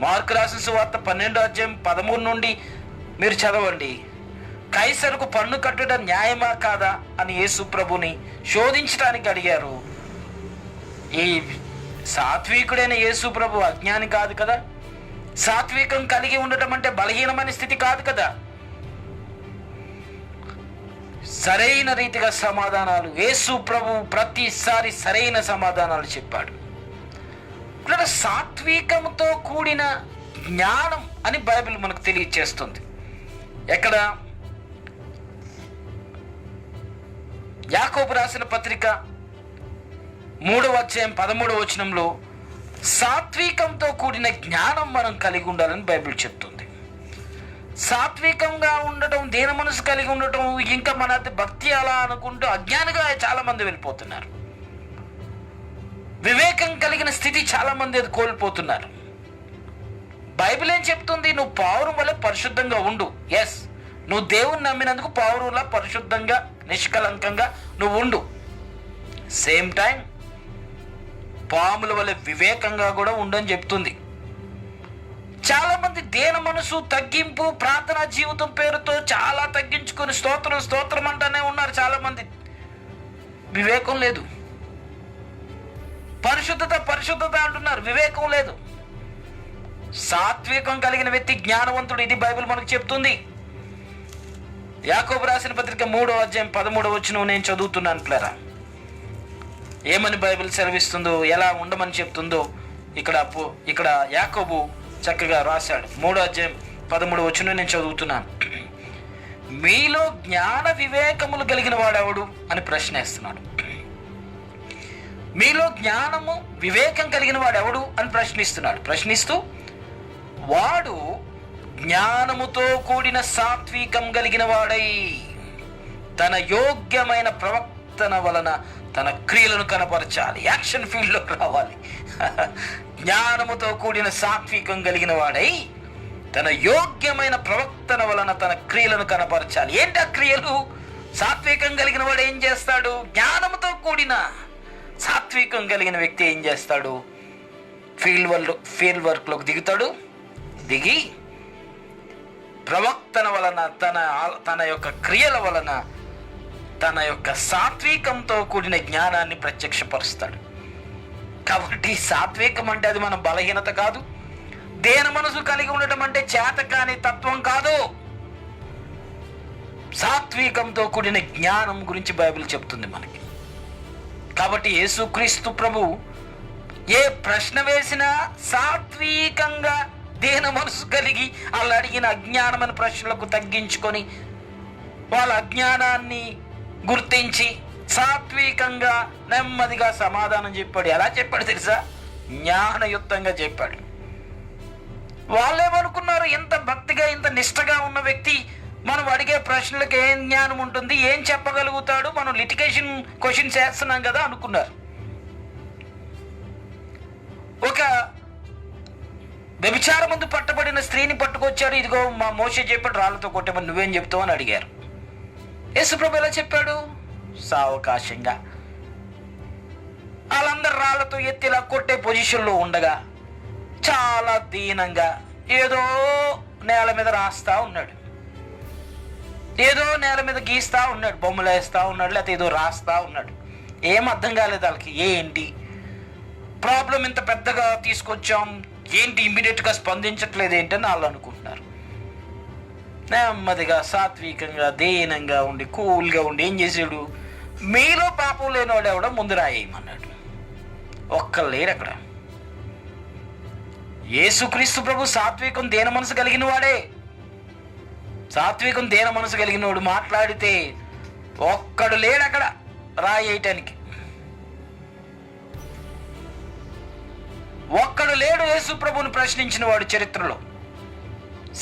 మార్కు రాసిన సువార్త 12:13 నుండి మీరు చదవండి. కైసరుకు పన్ను కట్టడం న్యాయమా కాదా అని యేసు ప్రభుని శోధించడానికి అడిగారు. ఈ సాత్వికుడైన యేసు ప్రభు అజ్ఞాని కాదు కదా. సాత్వికం కలిగి ఉండటం అంటే బలహీనమైన స్థితి కాదు కదా. సరైన రీతిగా సమాధానాలు యేసు ప్రభు ప్రతిసారి సరైన సమాధానాలు చెప్పాడు. ఇక్కడ సాత్వికంతో కూడిన జ్ఞానం అని బైబిల్ మనకు తెలియచేస్తుంది. ఎక్కడ? యాకోబు రాసిన పత్రిక 3:13 సాత్వికంతో కూడిన జ్ఞానం మనం కలిగి ఉండాలని బైబిల్ చెప్తుంది. సాత్వికంగా ఉండటం, దీన మనసు కలిగి ఉండటం, ఇంకా మన భక్తి అలా అనుకుంటూ అజ్ఞానిగా చాలా మంది వెళ్ళిపోతున్నారు. వివేకం కలిగిన స్థితి చాలా మంది అది కోల్పోతున్నారు. బైబిల్ ఏం చెప్తుంది? నువ్వు పావురం వల్ల పరిశుద్ధంగా ఉండు. ఎస్, నువ్వు దేవుని నమ్మినందుకు పావురంలా పరిశుద్ధంగా నిష్కలంకంగా నువ్వు ఉండు. సేమ్ టైం పాముల వల్ల వివేకంగా కూడా ఉండని చెప్తుంది. చాలా మంది దేన మనసు, తగ్గింపు, ప్రార్థనా జీవితం పేరుతో చాలా తగ్గించుకొని స్తోత్రం స్తోత్రం అంటానే ఉన్నారు. చాలా మంది వివేకం లేదు. పరిశుద్ధత పరిశుద్ధత అంటున్నారు, వివేకం లేదు. సాత్వికం కలిగిన వ్యక్తి జ్ఞానవంతుడు, ఇది బైబిల్ మనకు చెప్తుంది. యాకోబు రాసిన పత్రిక 3:13 నేను చదువుతున్నాను పిల్లరా. ఏమని బైబిల్ సెలవిస్తుందో, ఎలా ఉండమని చెప్తుందో ఇక్కడ యాకోబు చక్కగా రాశాడు. 3:13 నేను చదువుతున్నాను. మీలో జ్ఞాన వివేకములు కలిగిన వాడెవడు అని ప్రశ్నిస్తున్నాడు. మీలో జ్ఞానము వివేకం కలిగిన వాడెవడు అని ప్రశ్నిస్తూ వాడు జ్ఞానముతో కూడిన సాత్వికం కలిగిన వాడై తన యోగ్యమైన ప్రవర్తన వలన తన క్రియలను కనపరచాలి. యాక్షన్ ఫీల్డ్లోకి రావాలి. జ్ఞానముతో కూడిన సాత్వికం కలిగిన వాడై తన యోగ్యమైన ప్రవర్తన వలన తన క్రియలను కనపరచాలి. ఏంటి ఆ క్రియలు? సాత్వికం కలిగిన వాడు ఏం చేస్తాడు? జ్ఞానముతో కూడిన సాత్వికం కలిగిన వ్యక్తి ఏం చేస్తాడు? ఫీల్డ్ వర్క్లోకి దిగి ప్రవర్తన వలన తన యొక్క క్రియల వలన తన యొక్క సాత్వికంతో కూడిన జ్ఞానాన్ని ప్రత్యక్షపరుస్తాడు. కాబట్టి సాత్వికం అంటే అది మన బలహీనత కాదు. దేన మనసు కలిగి ఉండటం అంటే చేతకాని తత్వం కాదు. సాత్వికంతో కూడిన జ్ఞానం గురించి బైబిల్ చెప్తుంది మనకి. కాబట్టి యేసుక్రీస్తు ప్రభు ఏ ప్రశ్న వేసినా సాత్వికంగా దేన మనసు కలిగి వాళ్ళు అడిగిన అజ్ఞానమైన ప్రశ్నలకు తగ్గించుకొని వాళ్ళ అజ్ఞానాన్ని గుర్తించి సాత్వికంగా నెమ్మదిగా సమాధానం చెప్పాడు. ఎలా చెప్పాడు తెలుసా? జ్ఞానయుక్తంగా చెప్పాడు. వాళ్ళేమనుకున్నారు? ఇంత భక్తిగా ఇంత నిష్టగా ఉన్న వ్యక్తి మనం అడిగే ప్రశ్నలకు ఏం జ్ఞానం ఉంటుంది, ఏం చెప్పగలుగుతాడు, మనం లిటిగేషన్ క్వశ్చన్స్ వేస్తున్నాం కదా అనుకున్నారు. ఒక వ్యభిచార ముందు పట్టబడిన స్త్రీని పట్టుకొచ్చాడు. ఇదిగో మా మోషే చెప్పాడు రాళ్లతో కొట్టమని, నువ్వేం చెప్తావు అని అడిగారు. యేసుప్రభు ఎలా చెప్పాడు? సావకాశంగా వాళ్ళందరూ రాళ్లతో ఎత్తిలా కొట్టే పొజిషన్లో ఉండగా చాలా దీనంగా ఏదో నేల మీద రాస్తా ఉన్నాడు. ఏదో నేల మీద గీస్తూ ఉన్నాడు, బొమ్మలు వేస్తూ ఉన్నాడు, లేకపోతే ఏదో రాస్తూ ఉన్నాడు. ఏం అర్థం కాలేదు వాళ్ళకి. ఏంటి ప్రాబ్లం ఇంత పెద్దగా తీసుకొచ్చాం, ఏంటి ఇమ్మీడియట్గా స్పందించట్లేదు ఏంటని వాళ్ళు అనుకుంటున్నారు. నెమ్మదిగా సాత్వికంగా దీనంగా ఉండి కూల్గా ఉండి ఏం చేసాడు, మీలో పాపం లేనివాడు ఎవడో ముందు రాయేయమన్నాడు. ఒక్కరు లేరు అక్కడ. యేసుక్రీస్తు ప్రభు సాత్వికం దేన మనసు కలిగిన వాడే. సాత్వికం దేన మనసు కలిగిన వాడు మాట్లాడితే ఒక్కడు లేడు అక్కడ రాయేయటానికి. ఒక్కడు లేడు యేసు ప్రభుని ప్రశ్నించిన వాడు చరిత్రలో.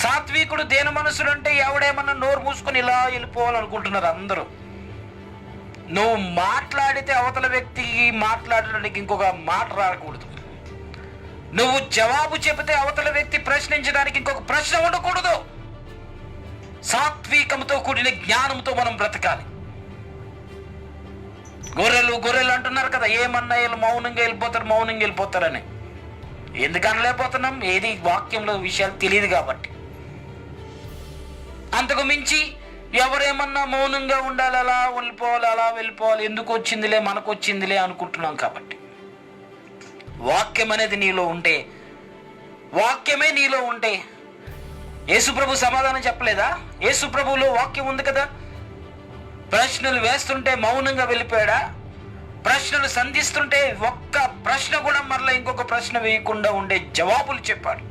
సాత్వికుడు దేన మనసుడు అంటే ఎవడేమన్నా నోరు మూసుకొని ఇలా వెళ్ళిపోవాలనుకుంటున్నారు అందరూ. నువ్వు మాట్లాడితే అవతల వ్యక్తికి మాట్లాడడానికి ఇంకొక మాట రాకూడదు. నువ్వు జవాబు చెబితే అవతల వ్యక్తి ప్రశ్నించడానికి ఇంకొక ప్రశ్న ఉండకూడదు. సాత్వికంతో కూడిన జ్ఞానంతో మనం బ్రతకాలి. గొర్రెలు అంటున్నారు కదా, ఏమన్నా వీళ్ళు మౌనంగా వెళ్ళిపోతారని. ఎందుకు అనలేకపోతున్నాం? ఏది వాక్యంలో విషయాలు తెలియదు కాబట్టి. అంతకు మించి ఎవరేమన్నా మౌనంగా ఉండాలి, అలా వెళ్ళిపోవాలి, ఎందుకు వచ్చిందిలే మనకు వచ్చిందిలే అనుకుంటున్నాం కాబట్టి. వాక్యం అనేది నీలో ఉంటే, వాక్యమే నీలో ఉంటే, యేసుప్రభు సమాధానం చెప్పలేదా? యేసుప్రభులో వాక్యం ఉంది కదా. ప్రశ్నలు వేస్తుంటే మౌనంగా వెళ్ళిపోయాడా? ప్రశ్నలు సంధిస్తుంటే ఒక్క ప్రశ్న కూడా మరలా ఇంకొక ప్రశ్న వేయకుండా ఉండే జవాబులు చెప్పాడు.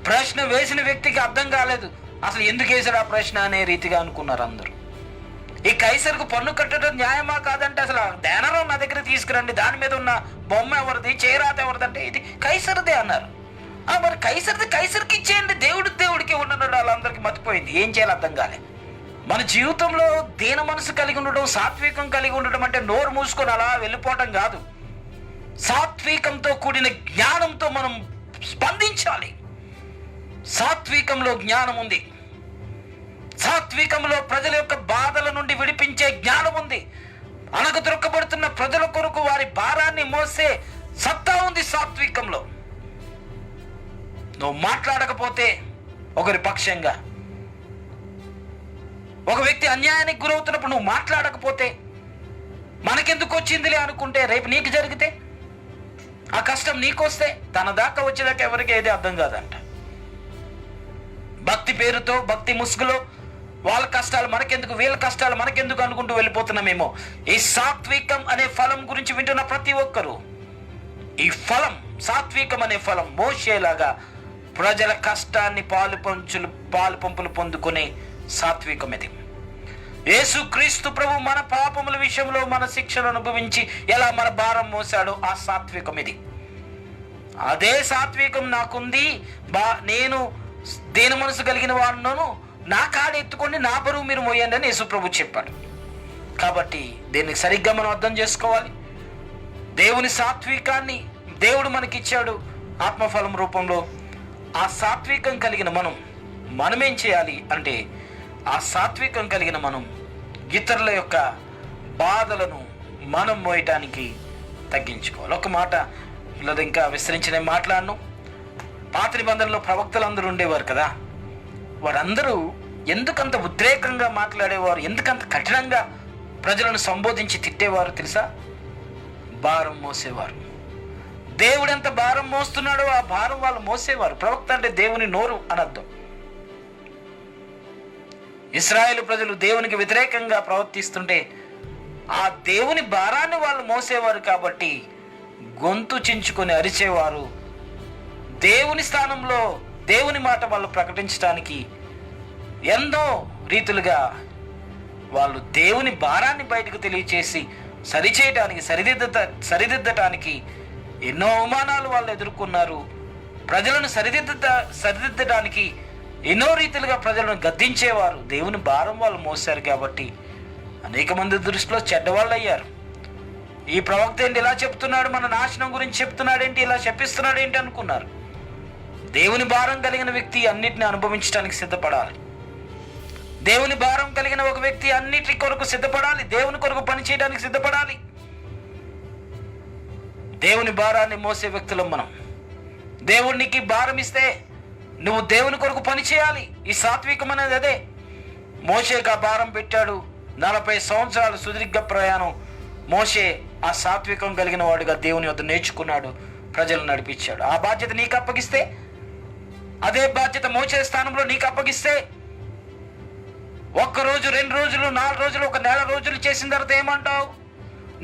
ప్రశ్న వేసిన వ్యక్తికి అర్థం కాలేదు, అసలు ఎందుకు వేసాడు ఆ ప్రశ్న అనే రీతిగా అనుకున్నారు అందరూ. ఈ కైసరుకు పన్ను కట్టడం న్యాయమా కాదంటే అసలు బ్యానర్ నా దగ్గర తీసుకురండి, దాని మీద ఉన్న బొమ్మ ఎవరిది, చేరాత ఎవరిదంటే ఇది కైసరుదే అన్నారు. మరి కైసరికి ఇచ్చేయండి, దేవుడికి ఉండడం వాళ్ళందరికీ మతిపోయింది. ఏం చేయాలి అర్థం కాలే. మన జీవితంలో దీన మనసు కలిగి ఉండడం, సాత్వికం కలిగి ఉండడం అంటే నోరు మూసుకొని అలా వెళ్ళిపోవటం కాదు. సాత్వికంతో కూడిన జ్ఞానంతో మనం స్పందించాలి. సాత్వికంలో జ్ఞానం ఉంది. సాత్వికంలో ప్రజల యొక్క బాధల నుండి విడిపించే జ్ఞానం ఉంది. అణగదొరకబడుతున్న ప్రజల కొరకు వారి భారాన్ని మోసే సత్తా ఉంది సాత్వికంలో. నువ్వు మాట్లాడకపోతే ఒకరి పక్షంగా, ఒక వ్యక్తి అన్యాయానికి గురవుతున్నప్పుడు నువ్వు మాట్లాడకపోతే, మనకెందుకు వచ్చిందిలే అనుకుంటే రేపు నీకు జరిగితే, ఆ కష్టం నీకొస్తే తన దాకా వచ్చేదాకా ఎవరికి ఏది అర్థం కాదంట. భక్తి పేరుతో, భక్తి ముసుగులో వాళ్ళ కష్టాలు మనకెందుకు, వీళ్ళ కష్టాలు మనకెందుకు అనుకుంటూ వెళ్ళిపోతున్నామేమో. ఈ సాత్వికం అనే ఫలం గురించి వింటున్న ప్రతి ఒక్కరూ, ఈ ఫలం, సాత్వికం అనే ఫలం మోషేలాగా ప్రజల కష్టాన్ని పాలు పంపులు పొందుకునే సాత్వికం ఇది. యేసుక్రీస్తు ప్రభు మన పాపముల విషయంలో మన శిక్షను అనుభవించి ఎలా మన భారం మోసాడో ఆ సాత్వికం ఇది. అదే సాత్వికం నాకుంది, నేను దీన మనసు కలిగిన వాడును, నా కాడ ఎత్తుకొని నా బరువు మీరు మోయండి అని యేసు ప్రభు చెప్పాడు. కాబట్టి దీన్ని సరిగ్గా మనం అర్థం చేసుకోవాలి. దేవుని సాత్వికాన్ని దేవుడు మనకిచ్చాడు ఆత్మఫలం రూపంలో. ఆ సాత్వికం కలిగిన మనమేం చేయాలి అంటే, ఆ సాత్వికం కలిగిన మనం ఇతరుల యొక్క బాధలను మనం మోయటానికి తగ్గించుకోవాలి. ఒక మాట లేదా ఇంకా విస్తరించి నేను మాట్లాడను. పాత నిబంధనలో ప్రవక్తలందరూ ఉండేవారు కదా, వారందరూ ఎందుకంత ఉద్రేకంగా మాట్లాడేవారు, ఎందుకంత కఠినంగా ప్రజలను సంబోధించి తిట్టేవారు తెలుసా? భారం మోసేవారు. దేవుడు ఎంత భారం మోస్తున్నాడో ఆ భారం వాళ్ళు మోసేవారు. ప్రవక్త అంటే దేవుని నోరు అనర్థం. ఇశ్రాయేలు ప్రజలు దేవునికి వ్యతిరేకంగా ప్రవర్తిస్తుంటే ఆ దేవుని భారాన్ని వాళ్ళు మోసేవారు కాబట్టి గొంతు చించుకొని అరిచేవారు. దేవుని స్థానంలో దేవుని మాట వాళ్ళు ప్రకటించడానికి ఎన్నో రీతులుగా వాళ్ళు దేవుని భారాన్ని బయటకు తెలియచేసి సరిచేయటానికి, సరిదిద్దటానికి ఎన్నో అవమానాలు వాళ్ళు ఎదుర్కొన్నారు. ప్రజలను సరిదిద్దడానికి ఎన్నో రీతిలుగా ప్రజలను గద్దించేవారు. దేవుని భారం వాళ్ళు మోసారు కాబట్టి అనేక మంది దృష్టిలో చెడ్డవాళ్ళు అయ్యారు. ఈ ప్రవక్త ఏంటి ఇలా చెప్తున్నాడు, మన నాశనం గురించి చెప్తున్నాడు ఏంటి, ఇలా చెప్పిస్తున్నాడు ఏంటి అనుకున్నారు. దేవుని భారం కలిగిన వ్యక్తి అన్నిటిని అనుభవించడానికి సిద్ధపడాలి. దేవుని భారం కలిగిన ఒక వ్యక్తి అన్నిటి కొరకు సిద్ధపడాలి. దేవుని కొరకు పని చేయడానికి సిద్ధపడాలి. దేవుని భారాన్ని మోసే వ్యక్తులం మనం. దేవునికి భారం ఇస్తే నువ్వు దేవుని కొరకు పని చేయాలి. ఈ సాత్వికం అనేది అదే. మోషేకి ఆ భారం పెట్టాడు. 40 సంవత్సరాలు సుదీర్ఘ ప్రయాణం. మోషే ఆ సాత్వికం కలిగిన వాడుగా దేవుని వద్ద నేర్చుకున్నాడు, ప్రజలను నడిపించాడు. ఆ బాధ్యత నీకు అప్పగిస్తే, అదే బాధ్యత మోషే స్థానంలో నీకు అప్పగిస్తే, 1 రోజు 2 రోజులు 4 రోజులు 1 నెల రోజులు చేసిన తర్వాత ఏమంటావు?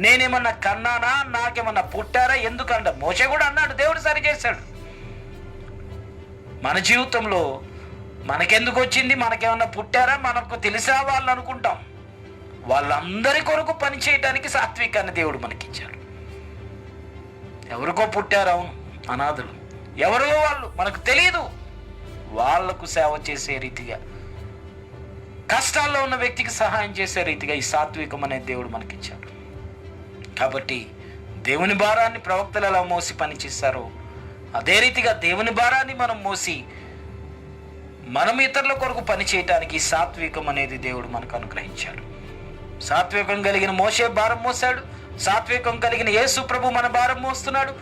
నేనేమన్నా కన్నానా, నాకేమన్నా పుట్టారా? ఎందుకంట మోషే కూడా అన్నాడు, దేవుడు సరి చేశాడు. మన జీవితంలో మనకెందుకు వచ్చింది, మనకేమన్నా పుట్టారా, మనకు తెలిసా వాళ్ళు అనుకుంటాం. వాళ్ళందరి కొరకు పని చేయడానికి సాత్వికాన్ని దేవుడు మనకిచ్చాడు. ఎవరికో పుట్టారు, అవును, అనాథులు, ఎవరో వాళ్ళు మనకు తెలియదు, వాళ్లకు సేవ చేసే రీతిగా, కష్టాల్లో ఉన్న వ్యక్తికి సహాయం చేసే రీతిగా ఈ సాత్వికం అనే దేవుడు మనకిచ్చాడు. కాబట్టి దేవుని భారాన్ని ప్రవక్తలు ఎలా మోసి పనిచేస్తారో అదే రీతిగా దేవుని భారాన్ని మనం మోసి మనం ఇతరుల కొరకు పని చేయటానికి సాత్వికం అనేది దేవుడు మనకు అనుగ్రహించాడు. సాత్వికం కలిగిన మోషే భారం మోసాడు. సాత్వికం కలిగిన యేసు ప్రభు మన భారం మోస్తున్నాడు.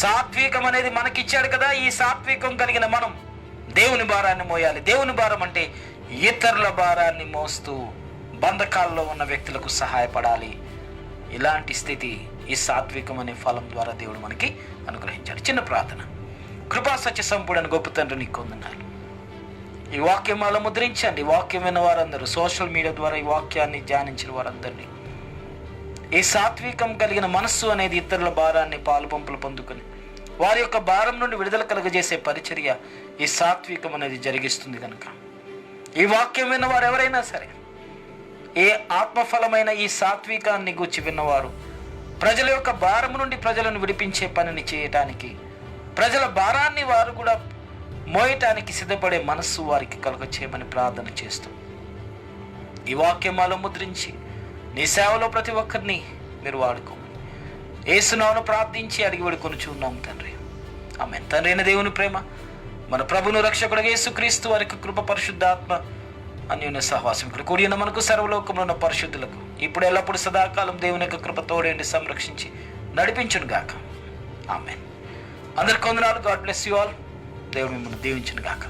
సాత్వికం అనేది మనకిచ్చాడు కదా. ఈ సాత్వికం కలిగిన మనం దేవుని భారాన్ని మోయాలి. దేవుని భారం అంటే ఇతరుల భారాన్ని మోస్తూ బంధకాల్లో ఉన్న వ్యక్తులకు సహాయపడాలి. ఇలాంటి స్థితి ఈ సాత్వికం అనే ఫలం ద్వారా దేవుడు మనకి అనుగ్రహించాడు. చిన్న ప్రార్థన. కృపా సత్య సంపూడని గొప్ప తండ్రి నీకు వందనాలు. ఈ వాక్యం అలా ముద్రించండి. వాక్యం విన్న వారందరూ, సోషల్ మీడియా ద్వారా ఈ వాక్యాన్ని ధ్యానించిన వారందరినీ ఈ సాత్వికం కలిగిన మనస్సు అనేది ఇతరుల భారాన్ని పాలు పంపులు పొందుకొని వారి యొక్క భారం నుండి విడుదల కలుగజేసే పరిచర్య ఈ సాత్వికం అనేది జరిగిస్తుంది కనుక ఈ వాక్యం విన్నవారు ఎవరైనా సరే ఏ ఆత్మఫలమైన ఈ సాత్వికాన్ని గురించి విన్నవారు ప్రజల యొక్క భారం నుండి ప్రజలను విడిపించే పనిని చేయటానికి, ప్రజల భారాన్ని వారు కూడా మోయటానికి సిద్ధపడే మనస్సు వారికి కలుగచేయమని ప్రార్థన చేస్తూ ఈ వాక్యమాలో ముద్రించి నీ సేవలో ప్రతి ఒక్కరిని మీరు వాడుకోమని యేసు నామమున ప్రార్థించి అడిగి వేడుకొనుచున్నాం తండ్రి. ఆమేన్. తండ్రి అయిన దేవుని ప్రేమ, మన ప్రభువును రక్షకుడు యేసుక్రీస్తు వారికి కృప, పరిశుద్ధాత్మ అన్యోన్య సహవాసం ఇక్కడ కూడి ఉన్న మనకు సర్వలోకంలో ఉన్న పరిశుద్ధులకు ఇప్పుడు ఎల్లప్పుడు సదాకాలం దేవుని యొక్క కృప తోడేండి సంరక్షించి నడిపించును గాక. ఆమేన్. అందరికీ వందనాలు. God bless you all. దేవుడు మిమ్మల్ని దీవించును గాక.